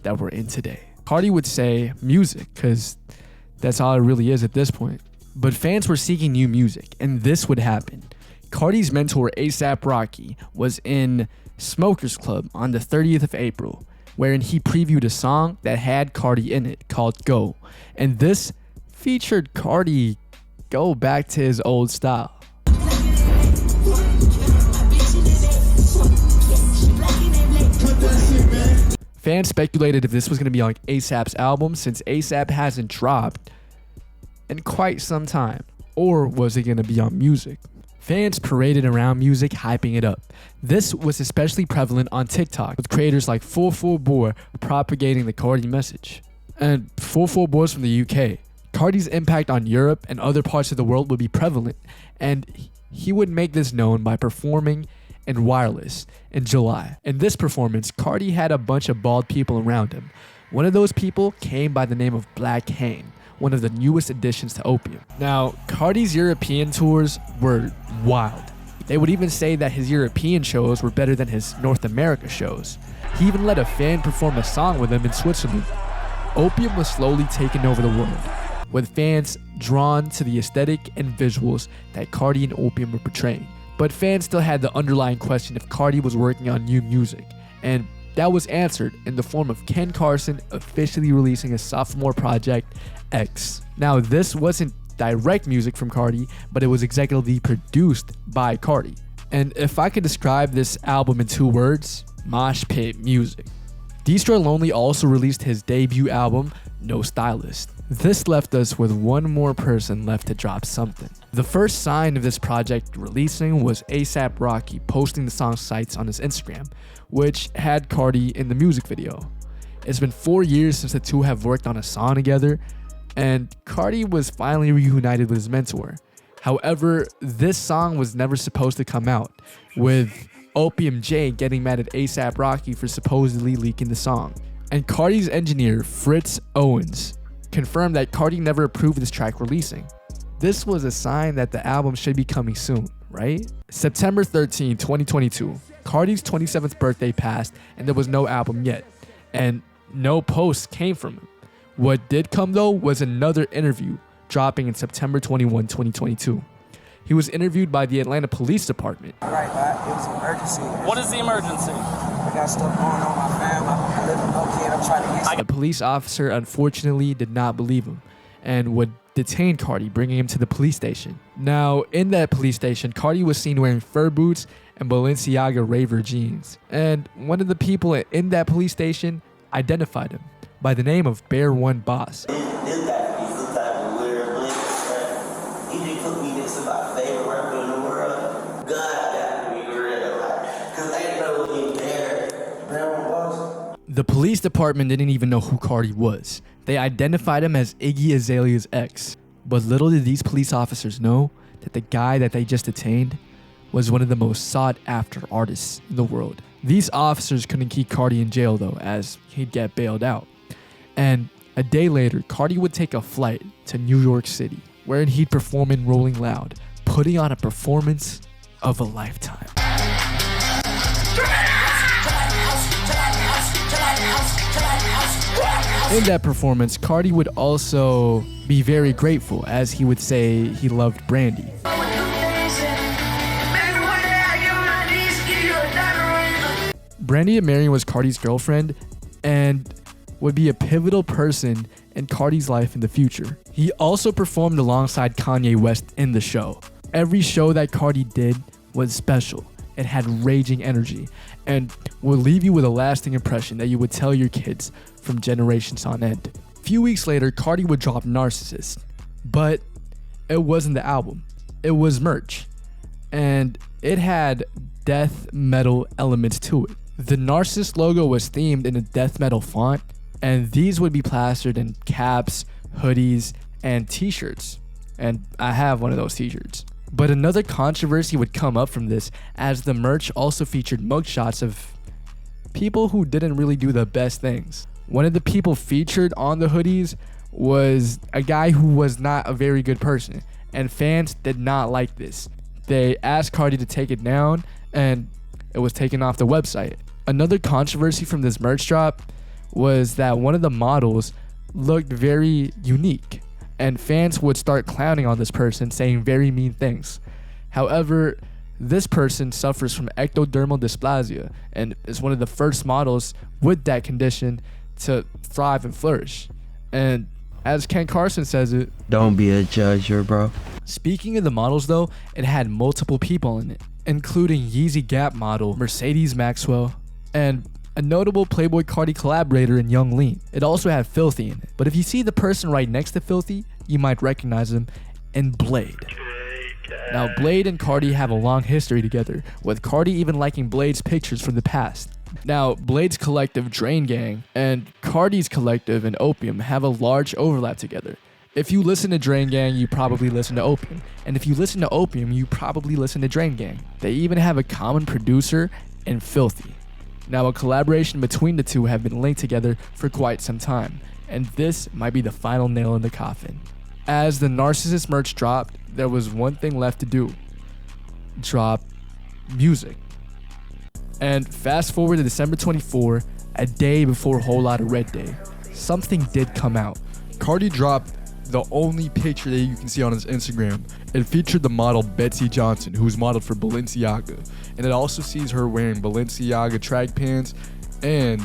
that we're in today. Carti would say music, because that's all it really is at this point. But fans were seeking new music, and this would happen. Carti's mentor, A$AP Rocky, was in Smokers Club on the 30th of April, wherein he previewed a song that had Carti in it called Go, and this featured Carti go back to his old style. Fans speculated if this was going to be on A$AP's album, since A$AP hasn't dropped in quite some time, or was it going to be on music? Fans paraded around music, hyping it up. This was especially prevalent on TikTok, with creators like Full Boy propagating the Carti message. And Full Boy's from the UK. Carti's impact on Europe and other parts of the world would be prevalent, and he would make this known by performing in Wireless in July. In this performance, Carti had a bunch of bald people around him. One of those people came by the name of Black Hane, one of the newest additions to Opium. Now, Carti's European tours were wild. They would even say that his European shows were better than his North America shows. He even let a fan perform a song with him in Switzerland. Opium was slowly taking over the world, with fans drawn to the aesthetic and visuals that Carti and Opium were portraying. But fans still had the underlying question if Carti was working on new music, and that was answered in the form of Ken Carson officially releasing his sophomore project, X. Now, this wasn't direct music from Carti, but it was executively produced by Carti. And if I could describe this album in 2 words, mosh pit music. Destroy Lonely also released his debut album, No Stylist. This left us with one more person left to drop something. The first sign of this project releasing was A$AP Rocky posting the song Sights on his Instagram, which had Carti in the music video. It's been 4 years since the two have worked on a song together, and Carti was finally reunited with his mentor. However, this song was never supposed to come out, with Opium J getting mad at A$AP Rocky for supposedly leaking the song. And Carti's engineer, Fritz Owens, confirmed that Carti never approved this track releasing. This was a sign that the album should be coming soon, right? September 13, 2022, Carti's 27th birthday passed and there was no album yet, and no posts came from him. What did come though was another interview dropping in September 21, 2022. He was interviewed by the Atlanta Police Department. Right, it was an emergency. What is the emergency? I got stuff going on with my fam. I live in Oakland. I'm trying to get... The police officer unfortunately did not believe him and would detain Carti, bringing him to the police station. Now, in that police station, Carti was seen wearing fur boots and Balenciaga Raver jeans. And one of the people in that police station identified him by the name of Bear One Boss. The police department didn't even know who Carti was. They identified him as Iggy Azalea's ex. But little did these police officers know that the guy that they just detained was one of the most sought after artists in the world. These officers couldn't keep Carti in jail though, as he'd get bailed out. And a day later, Carti would take a flight to New York City, wherein he'd perform in Rolling Loud, putting on a performance of a lifetime. In that performance, Carti would also be very grateful, as he would say he loved Brandy. Brandy Marion was Carti's girlfriend and would be a pivotal person in Carti's life in the future. He also performed alongside Kanye West in the show. Every show that Carti did was special. It had raging energy and would leave you with a lasting impression that you would tell your kids from generations on end. A few weeks later, Carti would drop Narcissist, but it wasn't the album. It was merch, and it had death metal elements to it. The Narcissist logo was themed in a death metal font, and these would be plastered in caps, hoodies, and t-shirts. And I have one of those t-shirts. But another controversy would come up from this, as the merch also featured mugshots of people who didn't really do the best things. One of the people featured on the hoodies was a guy who was not a very good person, and fans did not like this. They asked Carti to take it down, and it was taken off the website. Another controversy from this merch drop was that one of the models looked very unique, and fans would start clowning on this person, saying very mean things. However, this person suffers from ectodermal dysplasia and is one of the first models with that condition to thrive and flourish. And as Ken Carson says it, don't be a judge, bro. Speaking of the models though, it had multiple people in it, including Yeezy Gap model Mercedes Maxwell and a notable Playboi Carti collaborator in Young Lean. It also had Filthy in it, but if you see the person right next to Filthy, you might recognize him in Blade. Now, Blade and Carti have a long history together, with Carti even liking Blade's pictures from the past. Now, Blade's collective Drain Gang and Carti's collective and Opium have a large overlap together. If you listen to Drain Gang, you probably listen to Opium. And if you listen to Opium, you probably listen to Drain Gang. They even have a common producer in Filthy. Now, a collaboration between the two have been linked together for quite some time, and this might be the final nail in the coffin. As the Narcissist merch dropped, there was one thing left to do: drop music. And fast forward to December 24, a day before Whole Lotta Red Day, something did come out. Carti dropped the only picture that you can see on his Instagram. It featured the model Betsy Johnson, who's modeled for Balenciaga, and it also sees her wearing Balenciaga track pants and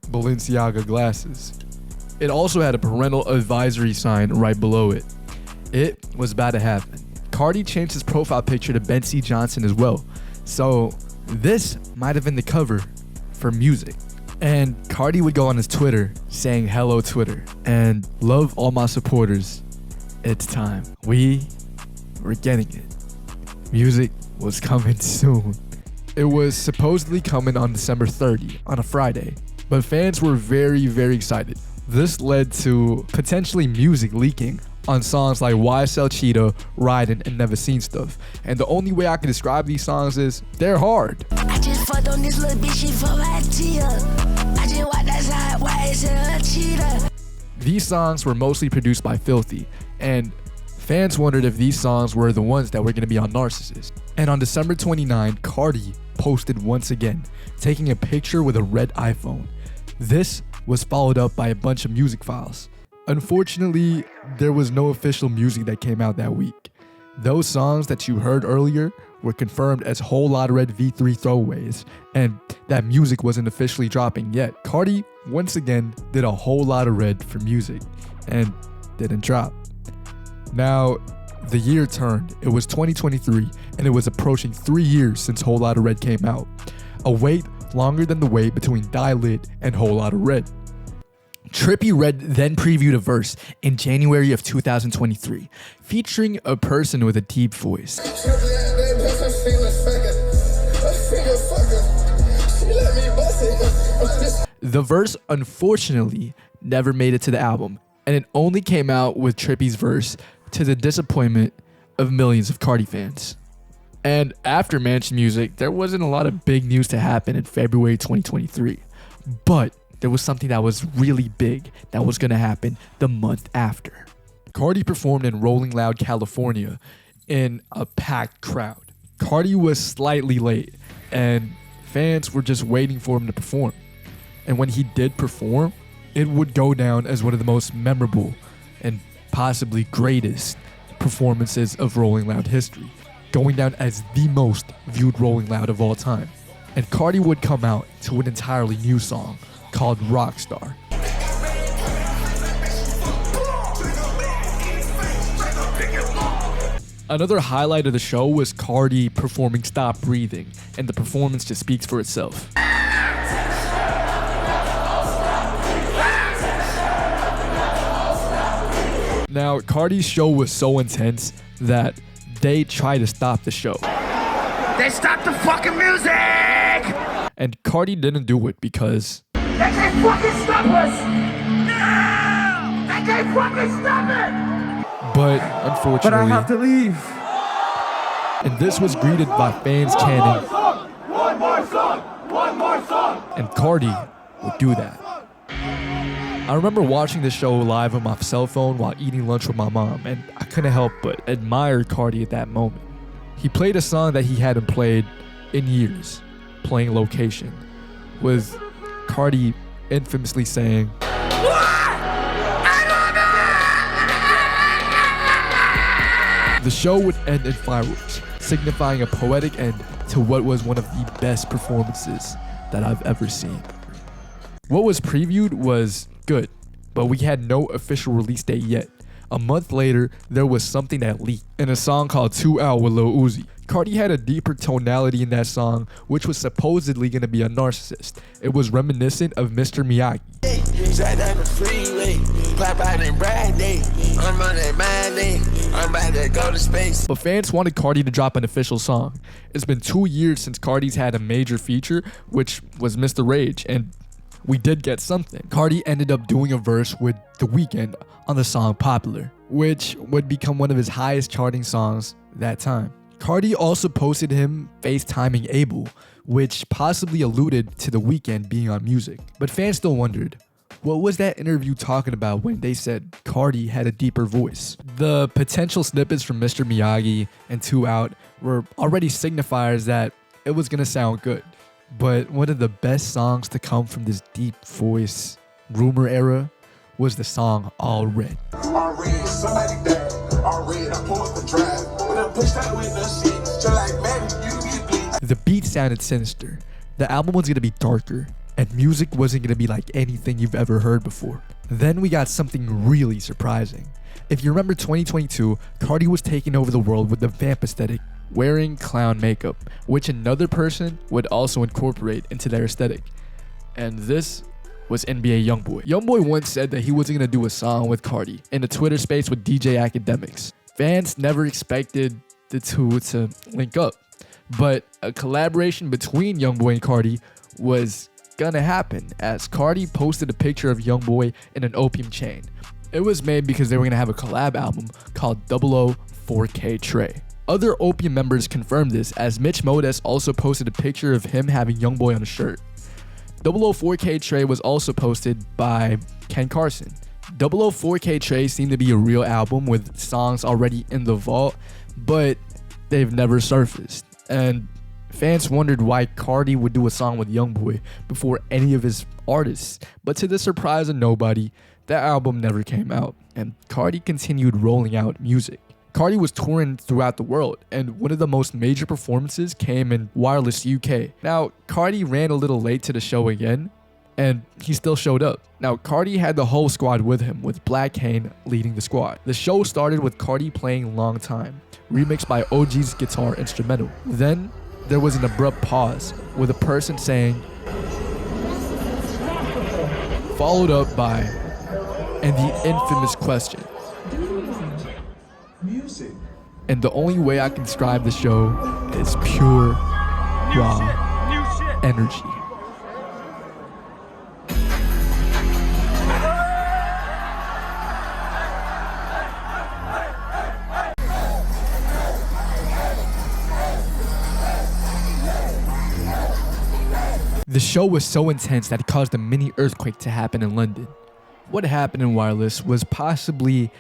Balenciaga glasses. It also had a parental advisory sign right below it. It was about to happen. Carti changed his profile picture to Betsy Johnson as well, so this might have been the cover for music. And Carti would go on his Twitter saying, "Hello Twitter, and love all my supporters. It's time. We're getting it. Music was coming soon." It was supposedly coming on December 30, on a Friday, but fans were very, very excited. This led to potentially music leaking on songs like YSL Cheetah, Riding, and Never Seen Stuff. And the only way I can describe these songs is they're hard. I just fucked on this little bitch, she for my tear. I just walked outside, YSL Cheetah. These songs were mostly produced by Filthy, and fans wondered if these songs were the ones that were going to be on Narcissist. And on December 29, Carti posted once again, taking a picture with a red iPhone. This was followed up by a bunch of music files. Unfortunately, there was no official music that came out that week. Those songs that you heard earlier were confirmed as Whole Lotta Red V2 throwaways, and that music wasn't officially dropping yet. Carti, once again, did a Whole Lotta Red for music, and didn't drop. Now, the year turned. It was 2023, and it was approaching 3 years since Whole Lotta Red came out. A wait longer than the wait between Die Lit and Whole Lotta Red. Trippie Redd then previewed a verse in January of 2023, featuring a person with a deep voice. The verse unfortunately never made it to the album, and it only came out with Trippie's verse, to the disappointment of millions of Carti fans. And after Mansion Music, there wasn't a lot of big news to happen in February 2023, but there was something that was really big that was going to happen the month after. Carti performed in Rolling Loud, California in a packed crowd. Carti was slightly late, and fans were just waiting for him to perform. And when he did perform, it would go down as one of the most memorable and possibly greatest performances of Rolling Loud history, going down as the most viewed Rolling Loud of all time. And Carti would come out to an entirely new song called Rockstar. Another highlight of the show was Carti performing Stop Breathing, and the performance just speaks for itself. Now, Carti's show was so intense that they tried to stop the show. They stopped the fucking music! And Carti didn't do it because They can't fucking stop us! No! They can't fucking stop it! But unfortunately, But I have to leave. And this was greeted by fans chanting, One more song! One more song! and Carti would do that. I remember watching the show live on my cell phone while eating lunch with my mom, and I couldn't help but admire Carti at that moment. He played a song that he hadn't played in years, playing Location, with Carti infamously saying, The show would end in fireworks, signifying a poetic end to what was one of the best performances that I've ever seen. What was previewed was good, but we had no official release date yet. A month later, there was something that leaked in a song called 2 Out with Lil Uzi. Carti had a deeper tonality in that song, which was supposedly going to be a narcissist. It was reminiscent of Mr. Miyagi. Shut down the freeway, pop out in Brad Day. I'm running my day, I'm about to go to space. But fans wanted Carti to drop an official song. It's been 2 years since Carti's had a major feature, which was Mr. Rage, and we did get something. Carti ended up doing a verse with The Weeknd on the song Popular, which would become one of his highest charting songs that time. Carti also posted him FaceTiming Abel, which possibly alluded to The Weeknd being on music. But fans still wondered, what was that interview talking about when they said Carti had a deeper voice? The potential snippets from Mr. Miyagi and 2 Out were already signifiers that it was gonna sound good. But one of the best songs to come from this deep voice rumor era was the song All Red. All red, somebody died. All red, I pulled the drive. When I pushed out with the shit, just like, man, you get bleed. The beat sounded sinister. The album was gonna be darker, and music wasn't gonna be like anything you've ever heard before. Then we got something really surprising. If you remember 2022, Carti was taking over the world with the Vamp aesthetic, wearing clown makeup, which another person would also incorporate into their aesthetic. And this was NBA Youngboy. Youngboy once said that he wasn't gonna do a song with Carti in a Twitter space with DJ Academics. Fans never expected the two to link up, but a collaboration between Youngboy and Carti was gonna happen, as Carti posted a picture of Youngboy in an Opium chain. It was made because they were gonna have a collab album called 004K Trey. Other Opium members confirmed this, as Mitch Modes also posted a picture of him having Youngboy on a shirt. 004K Trey was also posted by Ken Carson. 004K Trey seemed to be a real album with songs already in the vault, but they've never surfaced. And fans wondered why Carti would do a song with Youngboy before any of his artists. But to the surprise of nobody, that album never came out, and Carti continued rolling out music. Carti was touring throughout the world, and one of the most major performances came in Wireless UK. Now, Carti ran a little late to the show again, and he still showed up. Now, Carti had the whole squad with him, with Black Kane leading the squad. The show started with Carti playing Long Time, remixed by OG's guitar instrumental. Then, there was an abrupt pause, with a person saying, followed up by, and the infamous question. Music. And the only way I can describe the show is pure, raw energy. The show was so intense that it caused a mini earthquake to happen in London. What happened in Wireless was possibly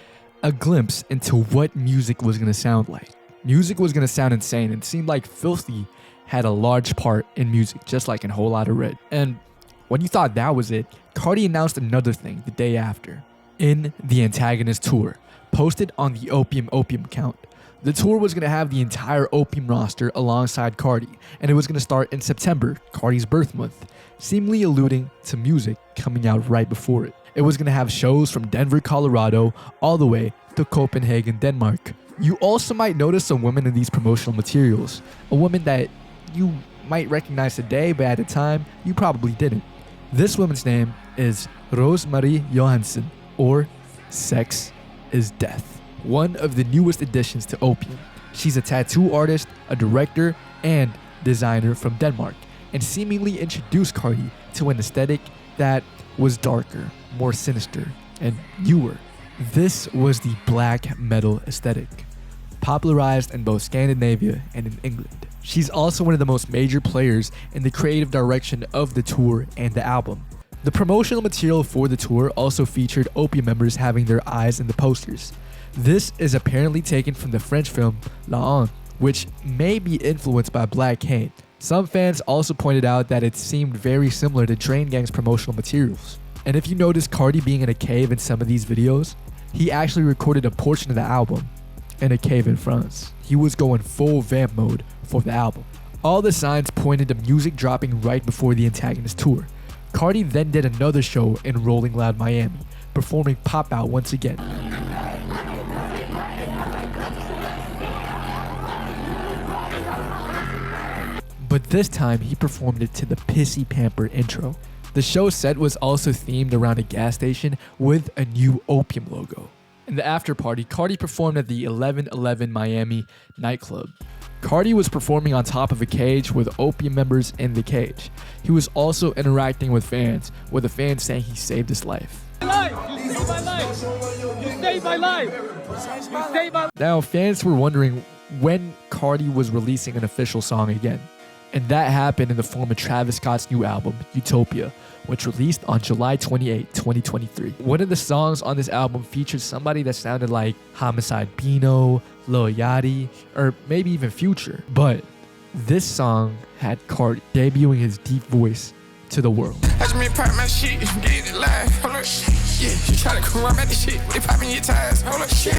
a glimpse into what music was going to sound like. Music was gonna sound insane, and it seemed like Filthy had a large part in music, just like in Whole Lotta Red. And when you thought that was it, Carti announced another thing the day after. In the Antagonist Tour, posted on the Opium account. The tour was going to have the entire Opium roster alongside Carti, and it was going to start in September, Carti's birth month, seemingly alluding to music coming out right before it. It was going to have shows from Denver, Colorado, all the way to Copenhagen, Denmark. You also might notice some women in these promotional materials, a woman that you might recognize today, but at the time, you probably didn't. This woman's name is Rose-Marie Johansson, or Sex is Death, one of the newest additions to Opium. She's a tattoo artist, a director, and designer from Denmark, and seemingly introduced Carti to an aesthetic that was darker, more sinister, and newer. This was the black metal aesthetic, popularized in both Scandinavia and in England. She's also one of the most major players in the creative direction of the tour and the album. The promotional material for the tour also featured Opium members having their eyes in the posters. This is apparently taken from the French film La Honte, which may be influenced by Black Cane. Some fans also pointed out that it seemed very similar to Drain Gang's promotional materials. And if you notice Carti being in a cave in some of these videos, he actually recorded a portion of the album in a cave in France. He was going full Vamp mode for the album. All the signs pointed to music dropping right before the Antagonist Tour. Carti then did another show in Rolling Loud, Miami, performing Pop Out once again. But this time he performed it to the Pissy Pamper intro. The show set was also themed around a gas station with a new Opium logo. In the after party, Carti performed at the 1111 Miami nightclub. Carti was performing on top of a cage with Opium members in the cage. He was also interacting with fans, with a fan saying he saved his life. Now, fans were wondering when Carti was releasing an official song again. And that happened in the form of Travis Scott's new album, Utopia, which released on July 28, 2023. One of the songs on this album featured somebody that sounded like Homicide Bino, Lil Yachty, or maybe even Future. But this song had Carti debuting his deep voice to the world.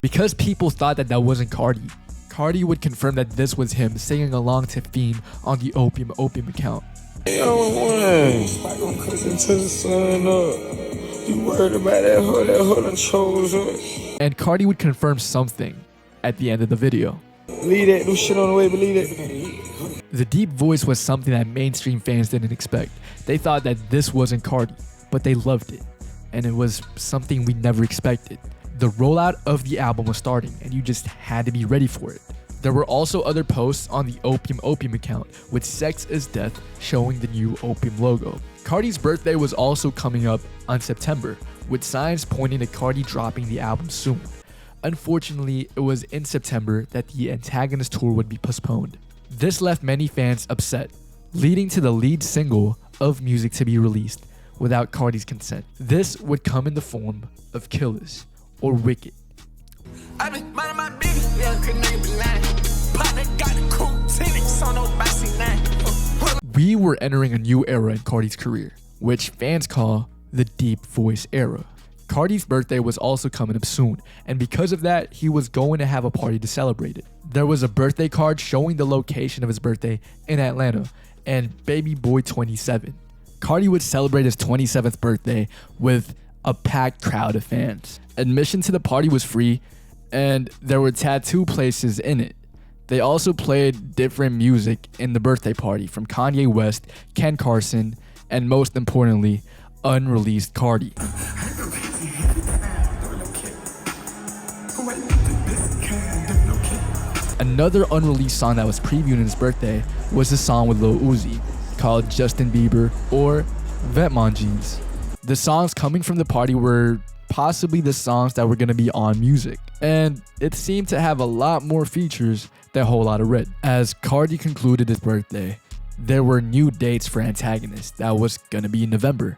Because people thought that wasn't Carti, Carti would confirm that this was him singing along to Fiend on the Opium account. And Carti would confirm something at the end of the video. Believe that, do shit on the way, believe it. The deep voice was something that mainstream fans didn't expect. They thought that this wasn't Carti, but they loved it. And it was something we never expected. The rollout of the album was starting, and you just had to be ready for it. There were also other posts on the Opium account with Sex is Death showing the new Opium logo. Carti's birthday was also coming up on September, with signs pointing to Carti dropping the album soon. Unfortunately, it was in September that the Antagonist Tour would be postponed. This left many fans upset, leading to the lead single of music to be released without Carti's consent. This would come in the form of Killers, or Wicked. We were entering a new era in Carti's career, which fans call the deep voice era. Carti's birthday was also coming up soon, and because of that, he was going to have a party to celebrate it. There was a birthday card showing the location of his birthday in Atlanta, and Baby Boy 27. Carti would celebrate his 27th birthday with a packed crowd of fans. Admission to the party was free, and there were tattoo places in it. They also played different music in the birthday party from Kanye West, Ken Carson, and most importantly, unreleased Carti. Another unreleased song that was previewed in his birthday was a song with Lil Uzi called Justin Bieber or Vamp Jeans. The songs coming from the party were possibly the songs that were going to be on music, and it seemed to have a lot more features than Whole Lotta Red. As Carti concluded his birthday, there were new dates for Antagonist that was going to be in November,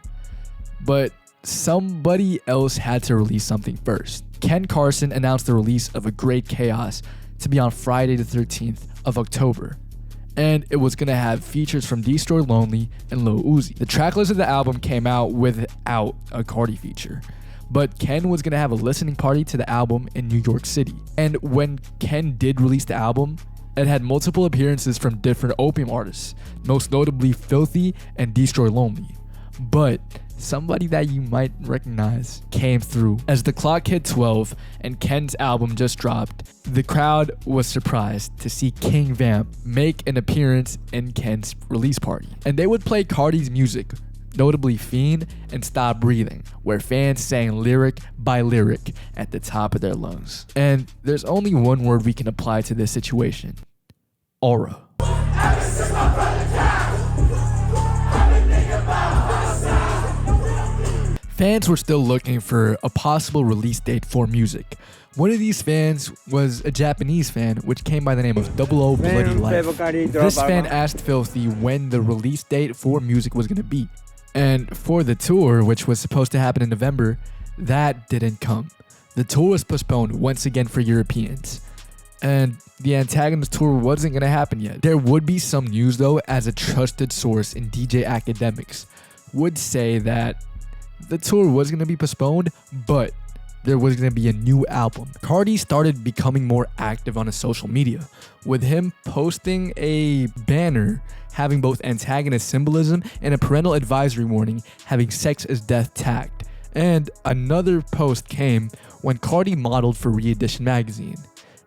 but somebody else had to release something first. Ken Carson announced the release of A Great Chaos to be on Friday the 13th of October. And it was going to have features from Destroy Lonely and Lil Uzi. The tracklist of the album came out without a Carti feature, but Ken was going to have a listening party to the album in New York City. And when Ken did release the album, it had multiple appearances from different Opium artists, most notably Filthy and Destroy Lonely. But somebody that you might recognize came through. As the clock hit 12 and Ken's album just dropped, the crowd was surprised to see King Vamp make an appearance in Ken's release party. And they would play Carti's music, notably Fiend and Stop Breathing, where fans sang lyric by lyric at the top of their lungs. And there's only one word we can apply to this situation: aura. Fans were still looking for a possible release date for music. One of these fans was a Japanese fan, which came by the name of Double O Bloody Life. This fan asked Filthy when the release date for music was going to be. And for the tour, which was supposed to happen in November, that didn't come. The tour was postponed once again for Europeans. And the Antagonist tour wasn't going to happen yet. There would be some news though, as a trusted source in DJ Academics would say that the tour was going to be postponed, but there was going to be a new album. Carti started becoming more active on his social media, with him posting a banner having both antagonist symbolism and a parental advisory warning having sex is death tagged. And another post came when Carti modeled for Re-Edition magazine.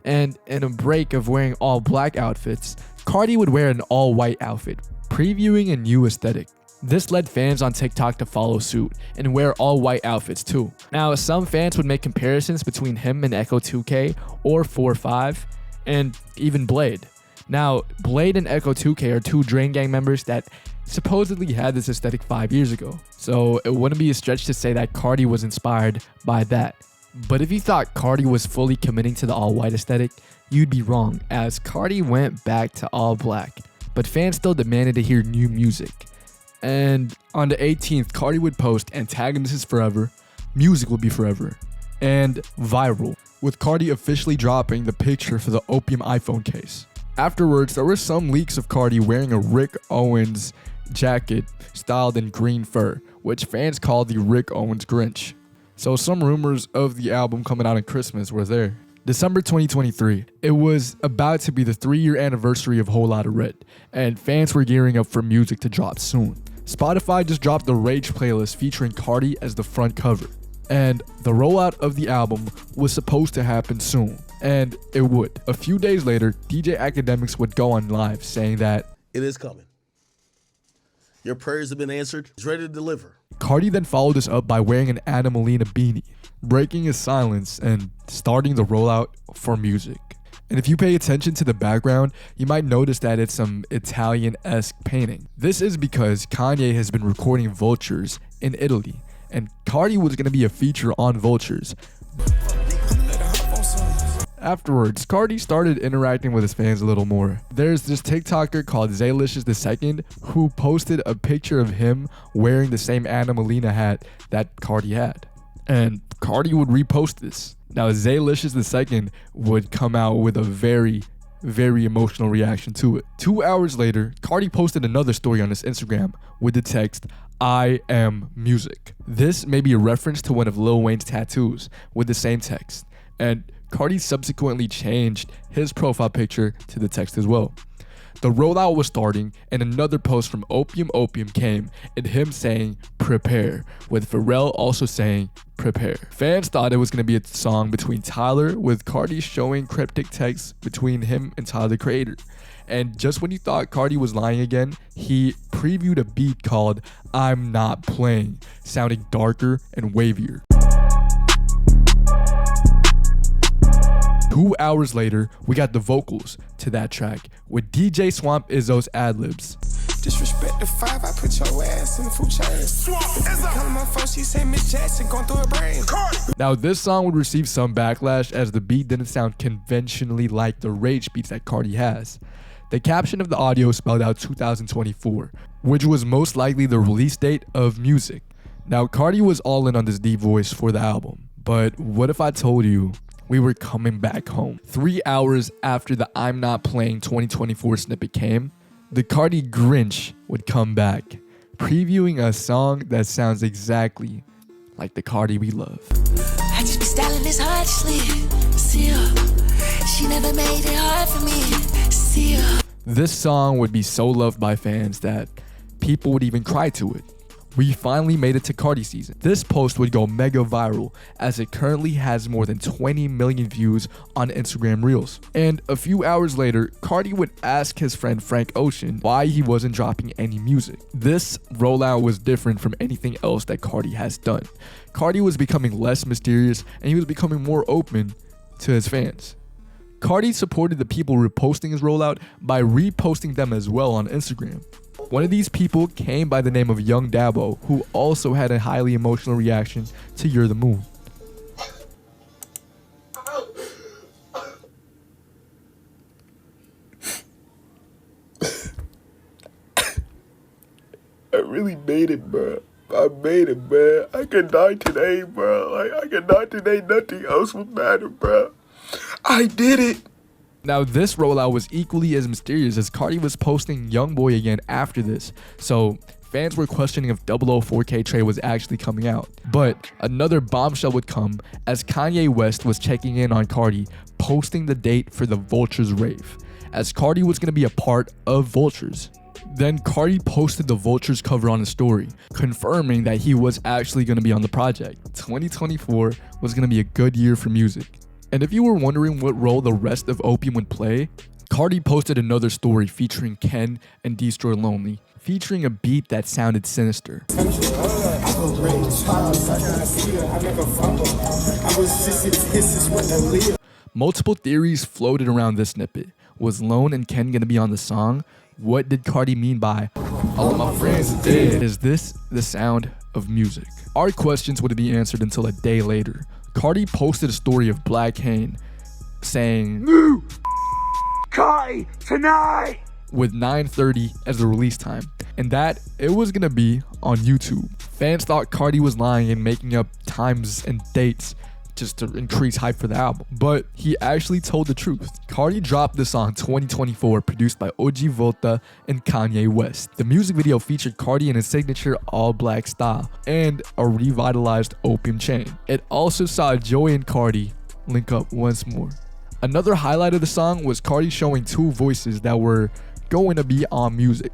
And in a break of wearing all black outfits, Carti would wear an all white outfit, previewing a new aesthetic. This led fans on TikTok to follow suit and wear all white outfits too. Now, some fans would make comparisons between him and Echo 2K or 4-5 and even Blade. Now, Blade and Echo 2K are two Drain Gang members that supposedly had this aesthetic 5 years ago. So it wouldn't be a stretch to say that Carti was inspired by that. But if you thought Carti was fully committing to the all white aesthetic, you'd be wrong, as Carti went back to all black. But fans still demanded to hear new music. And on the 18th, Carti would post Antagonist is Forever, Music Will Be Forever, and Viral, with Carti officially dropping the picture for the Opium iPhone case. Afterwards, there were some leaks of Carti wearing a Rick Owens jacket styled in green fur, which fans called the Rick Owens Grinch. So some rumors of the album coming out on Christmas were there. December 2023, it was about to be the 3-year anniversary of Whole Lotta Red, and fans were gearing up for music to drop soon. Spotify just dropped the Rage playlist featuring Carti as the front cover, and the rollout of the album was supposed to happen soon, and it would. A few days later, DJ Academics would go on live saying that it is coming. Your prayers have been answered. It's ready to deliver. Carti then followed this up by wearing an Animalina beanie, breaking his silence and starting the rollout for music. And if you pay attention to the background, you might notice that it's some Italian-esque painting. This is because Kanye has been recording Vultures in Italy, and Carti was going to be a feature on Vultures. Afterwards, Carti started interacting with his fans a little more. There's this TikToker called Zaylicious2 who posted a picture of him wearing the same Animalina hat that Carti had. And Carti would repost this. Now, Zaylicious2 would come out with a very, very emotional reaction to it. 2 hours later, Carti posted another story on his Instagram with the text, "I am music." This may be a reference to one of Lil Wayne's tattoos with the same text. And Carti subsequently changed his profile picture to the text as well. The rollout was starting, and another post from Opium came, and him saying "prepare," with Pharrell also saying "prepare." Fans thought it was going to be a song between Tyler, with Carti showing cryptic text between him and Tyler the Creator. And just when you thought Carti was lying again, he previewed a beat called "I'm Not Playing," sounding darker and wavier. 2 hours later, we got the vocals to that track with DJ Swamp Izzo's ad-libs. Disrespect the 5, I put your ass in the food chain. Calling my phone, she say Miss Jackson going through her brain. Now, this song would receive some backlash as the beat didn't sound conventionally like the rage beats that Carti has. The caption of the audio spelled out 2024, which was most likely the release date of music. Now, Carti was all in on this deep voice for the album, but what if I told you we were coming back home. 3 hours after the I'm Not Playing 2024 snippet came, the Carti Grinch would come back, previewing a song that sounds exactly like the Carti we love. I just be styling this hard to sleep. See her. She never made it hard for me. See her. This song would be so loved by fans that people would even cry to it. We finally made it to Carti season. This post would go mega viral as it currently has more than 20 million views on Instagram Reels. And a few hours later, Carti would ask his friend Frank Ocean why he wasn't dropping any music. This rollout was different from anything else that Carti has done. Carti was becoming less mysterious and he was becoming more open to his fans. Carti supported the people reposting his rollout by reposting them as well on Instagram. One of these people came by the name of Young Dabo, who also had a highly emotional reaction to You're the Moon. I really made it, bro. I made it, man. I could die today, bro. Like, I could die today. Nothing else would matter, bro. I did it. Now, this rollout was equally as mysterious as Carti was posting Young Boy again after this, so fans were questioning if 004K Trey was actually coming out. But another bombshell would come as Kanye West was checking in on Carti, posting the date for the Vultures rave, as Carti was going to be a part of Vultures. Then Carti posted the Vultures cover on his story, confirming that he was actually going to be on the project. 2024 was going to be a good year for music. And if you were wondering what role the rest of Opium would play, Carti posted another story featuring Ken and Destroy Lonely, featuring a beat that sounded sinister. Multiple theories floated around this snippet. Was Lone and Ken gonna be on the song? What did Carti mean by all of my friends are dead? Is this the sound of music? Our questions would be answered until a day later. Carti posted a story of Black Kane saying, "New Carti tonight," with 9:30 as the release time, and that it was gonna be on YouTube. Fans thought Carti was lying and making up times and dates just to increase hype for the album, but he actually told the truth. Carti dropped this song 2024, produced by OG Volta and Kanye West. The music video featured Carti in his signature all-black style and a revitalized Opium chain. It also saw Joey and Carti link up once more. Another highlight of the song was Carti showing two voices that were going to be on music.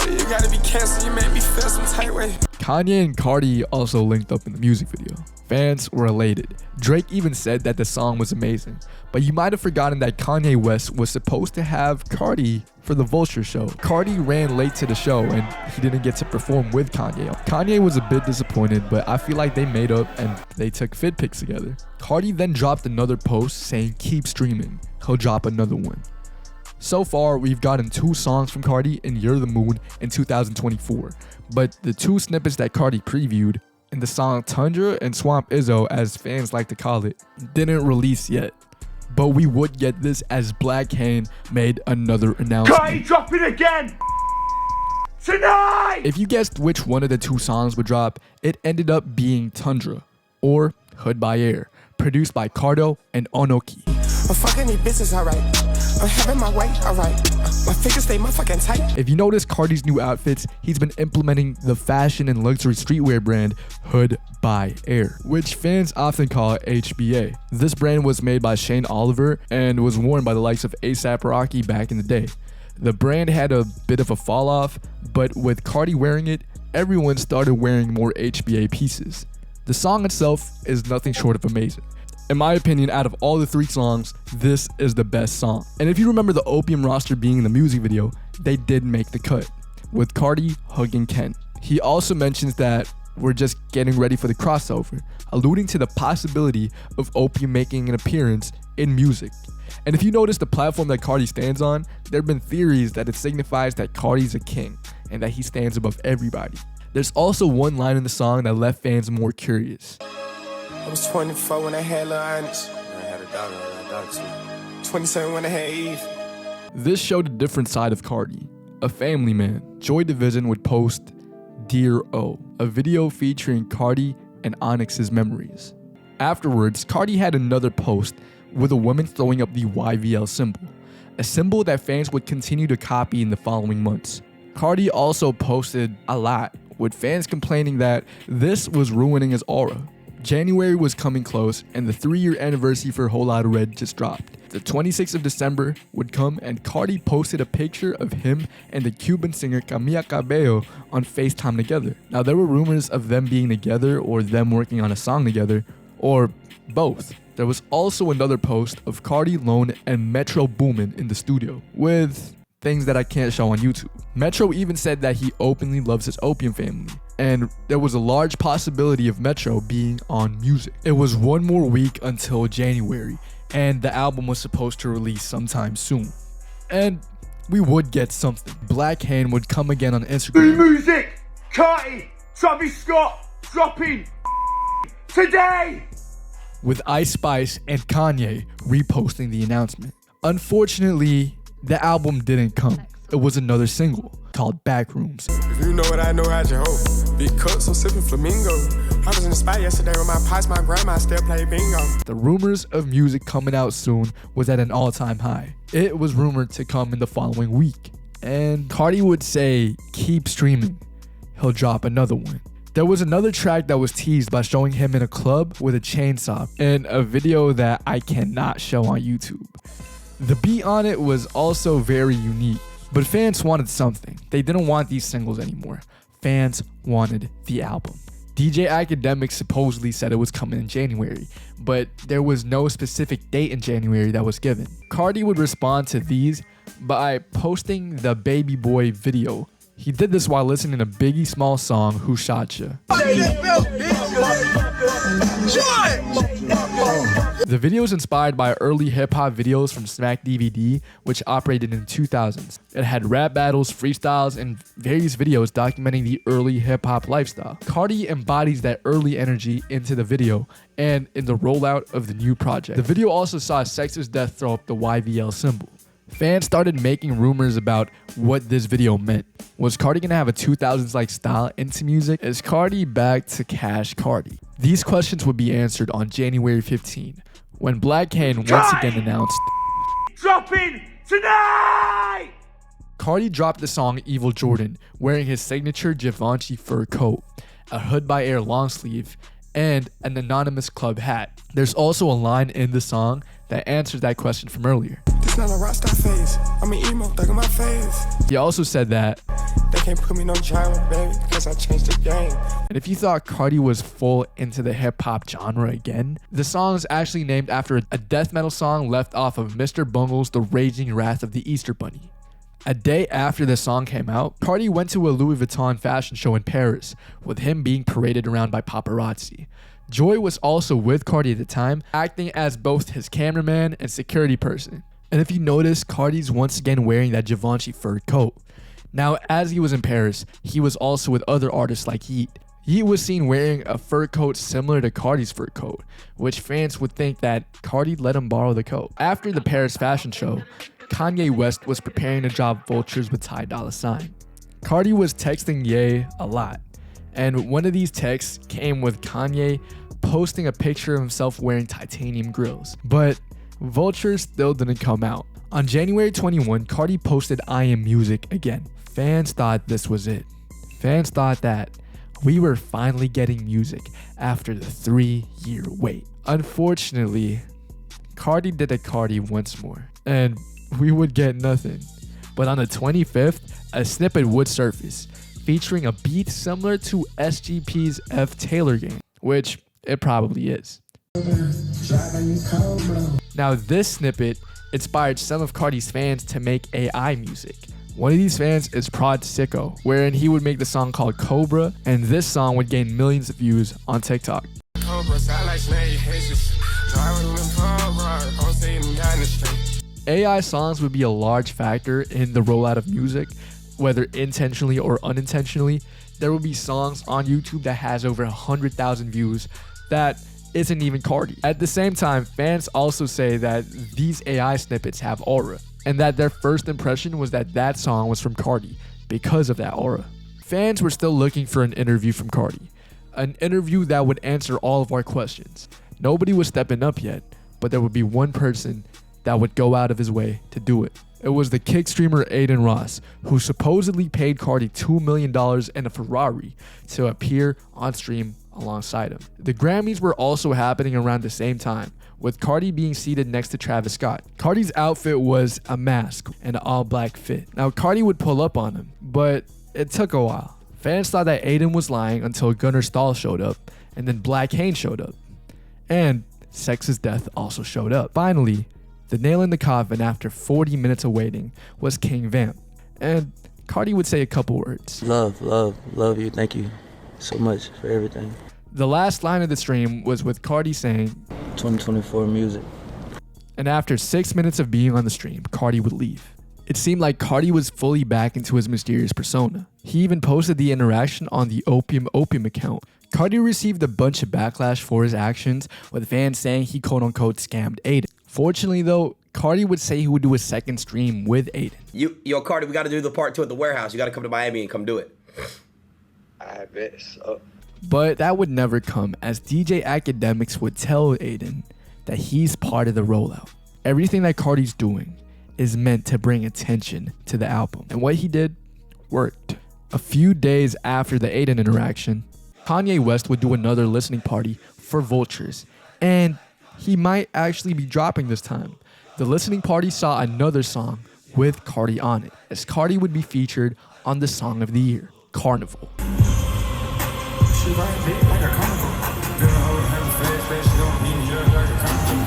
You gotta be cancer, you made me feel some tight way. Kanye and Carti also linked up in the music video. Fans were elated. Drake even said that the song was amazing, but you might have forgotten that Kanye West was supposed to have Carti for the Vulture show. Carti ran late to the show and he didn't get to perform with Kanye. Kanye was a bit disappointed, but I feel like they made up and they took fit pics together. Carti then dropped another post saying keep streaming, he'll drop another one. So far, we've gotten 2 songs from Carti in You're the Moon in 2024, but the 2 snippets that Carti previewed, and the song Tundra and Swamp Izzo, as fans like to call it, didn't release yet. But we would get this as Black Kane made another announcement. Carti dropping again tonight! If you guessed which one of the 2 songs would drop, it ended up being Tundra, or Hood by Air, produced by Cardo and Onoki. I'm fucking these bitches, alright. I'm having my way, alright. My fingers stay motherfucking tight. If you notice Carti's new outfits, he's been implementing the fashion and luxury streetwear brand Hood by Air, which fans often call HBA. This brand was made by Shane Oliver and was worn by the likes of A$AP Rocky back in the day. The brand had a bit of a fall off, but with Carti wearing it, everyone started wearing more HBA pieces. The song itself is nothing short of amazing. In my opinion, out of all the 3 songs, this is the best song. And if you remember the Opium roster being in the music video, they did make the cut, with Carti hugging Ken. He also mentions that we're just getting ready for the crossover, alluding to the possibility of Opium making an appearance in music. And if you notice the platform that Carti stands on, there have been theories that it signifies that Carti's a king and that he stands above everybody. There's also one line in the song that left fans more curious. I was 24 when I had Lil Onyx. I had a daughter too. 27 when I had Eve. This showed a different side of Carti. A family man, Joy Division would post Dear O, a video featuring Carti, and Onyx's memories. Afterwards, Carti had another post with a woman throwing up the YVL symbol, a symbol that fans would continue to copy in the following months. Carti also posted a lot, with fans complaining that this was ruining his aura. January was coming close, and the 3-year anniversary for Whole Lotta Red just dropped. The 26th of December would come, and Carti posted a picture of him and the Cuban singer Camila Cabello on FaceTime together. Now, there were rumors of them being together or them working on a song together, or both. There was also another post of Carti, Lone, and Metro Boomin in the studio, with things that I can't show on YouTube. Metro even said that he openly loves his Opium family, and there was a large possibility of Metro being on music. It was one more week until January, and the album was supposed to release sometime soon. And we would get something. Black Hand would come again on Instagram. New music! Carti! Travis Scott! Dropping! Today! With Ice Spice and Kanye reposting the announcement. Unfortunately, the album didn't come. It was another single called Backrooms. If you know what I know, how'd you hope? Big cups, I'm sipping flamingo. I was in the spot yesterday with my pops, my grandma still play bingo. The rumors of music coming out soon was at an all-time high. It was rumored to come in the following week. And Carti would say, keep streaming. He'll drop another one. There was another track that was teased by showing him in a club with a chainsaw in a video that I cannot show on YouTube. The beat on it was also very unique, but fans wanted something. They didn't want these singles anymore. Fans wanted the album. DJ Academic supposedly said it was coming in January, but there was no specific date in January that was given. Carti would respond to these by posting the Baby Boy video. He did this while listening to Biggie Small's song, Who Shot Ya? The video is inspired by early hip-hop videos from Smack DVD, which operated in the 2000s. It had rap battles, freestyles, and various videos documenting the early hip-hop lifestyle. Carti embodies that early energy into the video and in the rollout of the new project. The video also saw Sex's Death throw up the YVL symbol. Fans started making rumors about what this video meant. Was Carti gonna have a 2000s-like style into music? Is Carti back to Cash Carti? These questions would be answered on January 15, when Black Hand once again announced, dropping tonight! Carti dropped the song Evil Jordan, wearing his signature Givenchy fur coat, a Hood by Air long sleeve, and an anonymous club hat. There's also a line in the song that answers that question from earlier. This not a rock star face. I'm an emo, thug in my face. He also said that they can't put me no genre, baby, because I changed the game. And if you thought Carti was full into the hip-hop genre again, the song is actually named after a death metal song left off of Mr. Bungle's The Raging Wrath of the Easter Bunny. A day after the song came out, Carti went to a Louis Vuitton fashion show in Paris, with him being paraded around by paparazzi. Joy was also with Carti at the time, acting as both his cameraman and security person. And if you notice, Carti's once again wearing that Givenchy fur coat. Now, as he was in Paris, he was also with other artists like Yeet. Yeet was seen wearing a fur coat similar to Carti's fur coat, which fans would think that Carti let him borrow the coat. After the Paris fashion show, Kanye West was preparing to drop Vultures with Ty Dolla $ign. Carti was texting Ye a lot, and one of these texts came with Kanye posting a picture of himself wearing titanium grills. But Vultures still didn't come out. On January 21, Carti posted I Am Music again. Fans thought this was it. Fans thought that we were finally getting music after the 3-year wait. Unfortunately, Carti did a Carti once more, and we would get nothing. But on the 25th, a snippet would surface, featuring a beat similar to SGP's F. Taylor game, which it probably is. Now, this snippet inspired some of Carti's fans to make AI music. One of these fans is Prod Sicko, wherein he would make the song called Cobra, and this song would gain millions of views on TikTok. AI songs would be a large factor in the rollout of music, whether intentionally or unintentionally. There will be songs on YouTube that has over 100,000 views that isn't even Carti. At the same time, fans also say that these AI snippets have aura, and that their first impression was that that song was from Carti because of that aura. Fans were still looking for an interview from Carti. an interview that would answer all of our questions. Nobody was stepping up yet, but there would be one person that would go out of his way to do it. It was the kick streamer Aiden Ross, who supposedly paid Carti $2 million and a Ferrari to appear on stream alongside him. The Grammys were also happening around the same time, with Carti being seated next to Travis Scott. Carti's outfit was a mask and an all-black fit. Now, Carti would pull up on him, but it took a while. Fans thought that Aiden was lying until Gunnar Stahl showed up, and then Black Hayne showed up. And Sex's Death also showed up. Finally, the nail in the coffin after 40 minutes of waiting was King Vamp. And Carti would say a couple words. Love you. Thank you so much for everything. The last line of the stream was with Carti saying, 2024 music. And after 6 minutes of being on the stream, Carti would leave. It seemed like Carti was fully back into his mysterious persona. He even posted the interaction on the Opium account. Carti received a bunch of backlash for his actions, with fans saying he quote-unquote scammed Aiden. Fortunately though, Carti would say he would do a second stream with Aiden. Yo, Carti, we got to do the part 2 at the warehouse. You got to come to Miami and come do it. I bet so. But that would never come, as DJ Academics would tell Aiden that he's part of the rollout. Everything that Carti's doing is meant to bring attention to the album. And what he did worked. A few days after the Aiden interaction, Kanye West would do another listening party for Vultures. And he might actually be dropping this time. The listening party saw another song with Carti on it, as Carti would be featured on the Song of the Year, Carnival.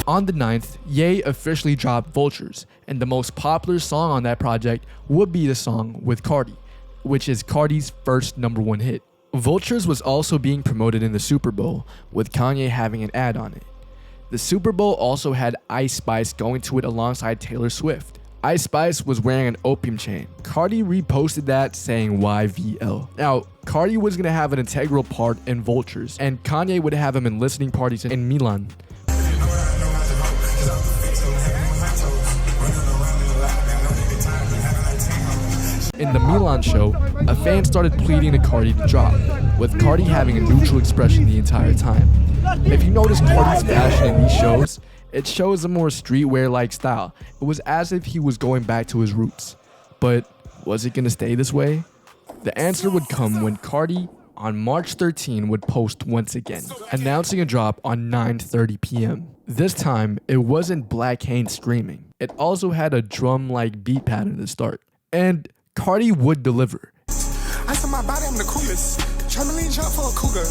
On the 9th, Ye officially dropped Vultures, and the most popular song on that project would be the song with Carti, which is Carti's first #1 hit. Vultures was also being promoted in the Super Bowl, with Kanye having an ad on it. The Super Bowl also had Ice Spice going to it alongside Taylor Swift. Ice Spice was wearing an Opium chain. Carti reposted that saying YVL. Now, Carti was going to have an integral part in Vultures, and Kanye would have him in listening parties in Milan. In the Milan show, a fan started pleading to Carti to drop, with Carti having a neutral expression the entire time. If you notice Carti's fashion in these shows, it shows a more streetwear-like style. It was as if he was going back to his roots. But was it gonna stay this way? The answer would come when Carti, on March 13, would post once again, announcing a drop on 9:30 p.m. This time, it wasn't Black Hayne screaming. It also had a drum-like beat pattern to start. And Carti would deliver. I said my body, I'm the coolest. Trampoline jump for a cougar.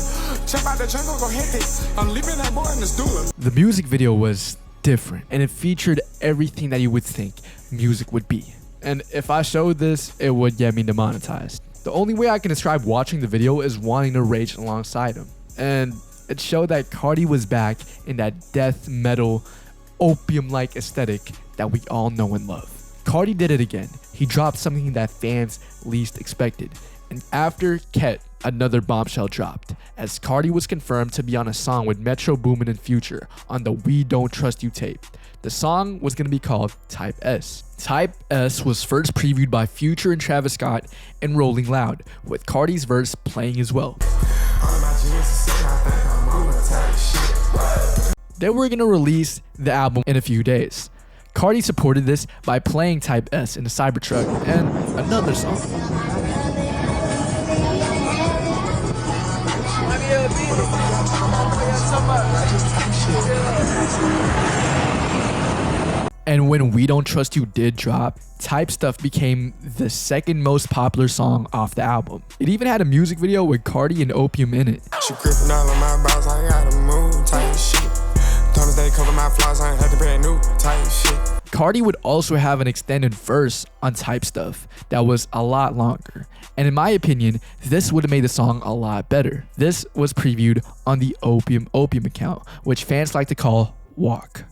Jump out the jungle, go hectic. I'm leaving that boy in the doula. The music video was different, and it featured everything that you would think music would be. And if I showed this, it would get me demonetized. The only way I can describe watching the video is wanting to rage alongside him. And it showed that Carti was back in that death metal, Opium-like aesthetic that we all know and love. Carti did it again. He dropped something that fans least expected. And after Ket, another bombshell dropped, as Carti was confirmed to be on a song with Metro Boomin and Future on the We Don't Trust You tape. The song was going to be called Type S. Type S was first previewed by Future and Travis Scott and Rolling Loud, with Carti's verse playing as well. They were going to release the album in a few days. Carti supported this by playing Type S in the Cybertruck and another song. And when We Don't Trust You did drop, Type Stuff became the second most popular song off the album. It even had a music video with Carti and Opium in it. She gripping all on my balls, I gotta move, type shit. Thomas they cover my flaws, I ain't had to brand new, type shit. Carti would also have an extended verse on Type Stuff that was a lot longer. And in my opinion, this would have made the song a lot better. This was previewed on the Opium account, which fans like to call Walk.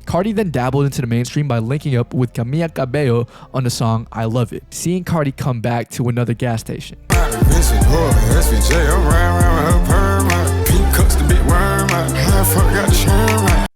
Carti then dabbled into the mainstream by linking up with Camila Cabello on the song I Love It, seeing Carti come back to another gas station.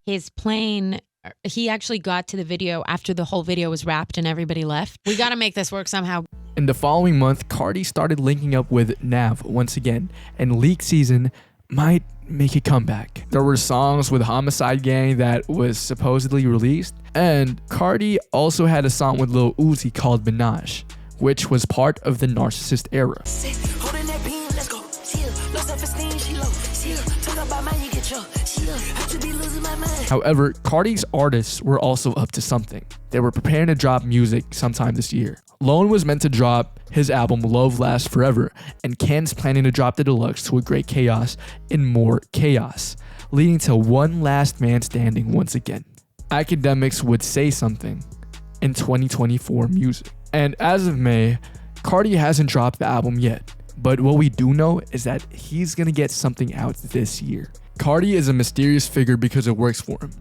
His plane He actually got to the video after the whole video was wrapped and everybody left. We got to make this work somehow. In the following month, Carti started linking up with Nav once again, and Leak Season might make a comeback. There were songs with Homicide Gang that was supposedly released, and Carti also had a song with Lil Uzi called Minaj, which was part of the Narcissist era. However, Carti's artists were also up to something. They were preparing to drop music sometime this year. Lone was meant to drop his album Love Lasts Forever, and Ken's planning to drop the Deluxe To a Great Chaos in More Chaos, leading to one last man standing once again. Academics would say something in 2024 music. And as of May, Carti hasn't dropped the album yet, but what we do know is that he's gonna get something out this year. Carti is a mysterious figure because it works for him.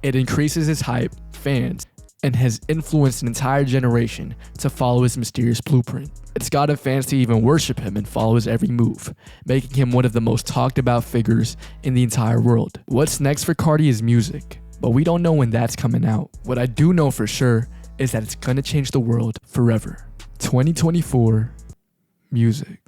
It increases his hype, fans, and has influenced an entire generation to follow his mysterious blueprint. It's gotten fans to even worship him and follow his every move, making him one of the most talked about figures in the entire world. What's next for Carti is music, but we don't know when that's coming out. What I do know for sure is that it's gonna change the world forever. 2024 music.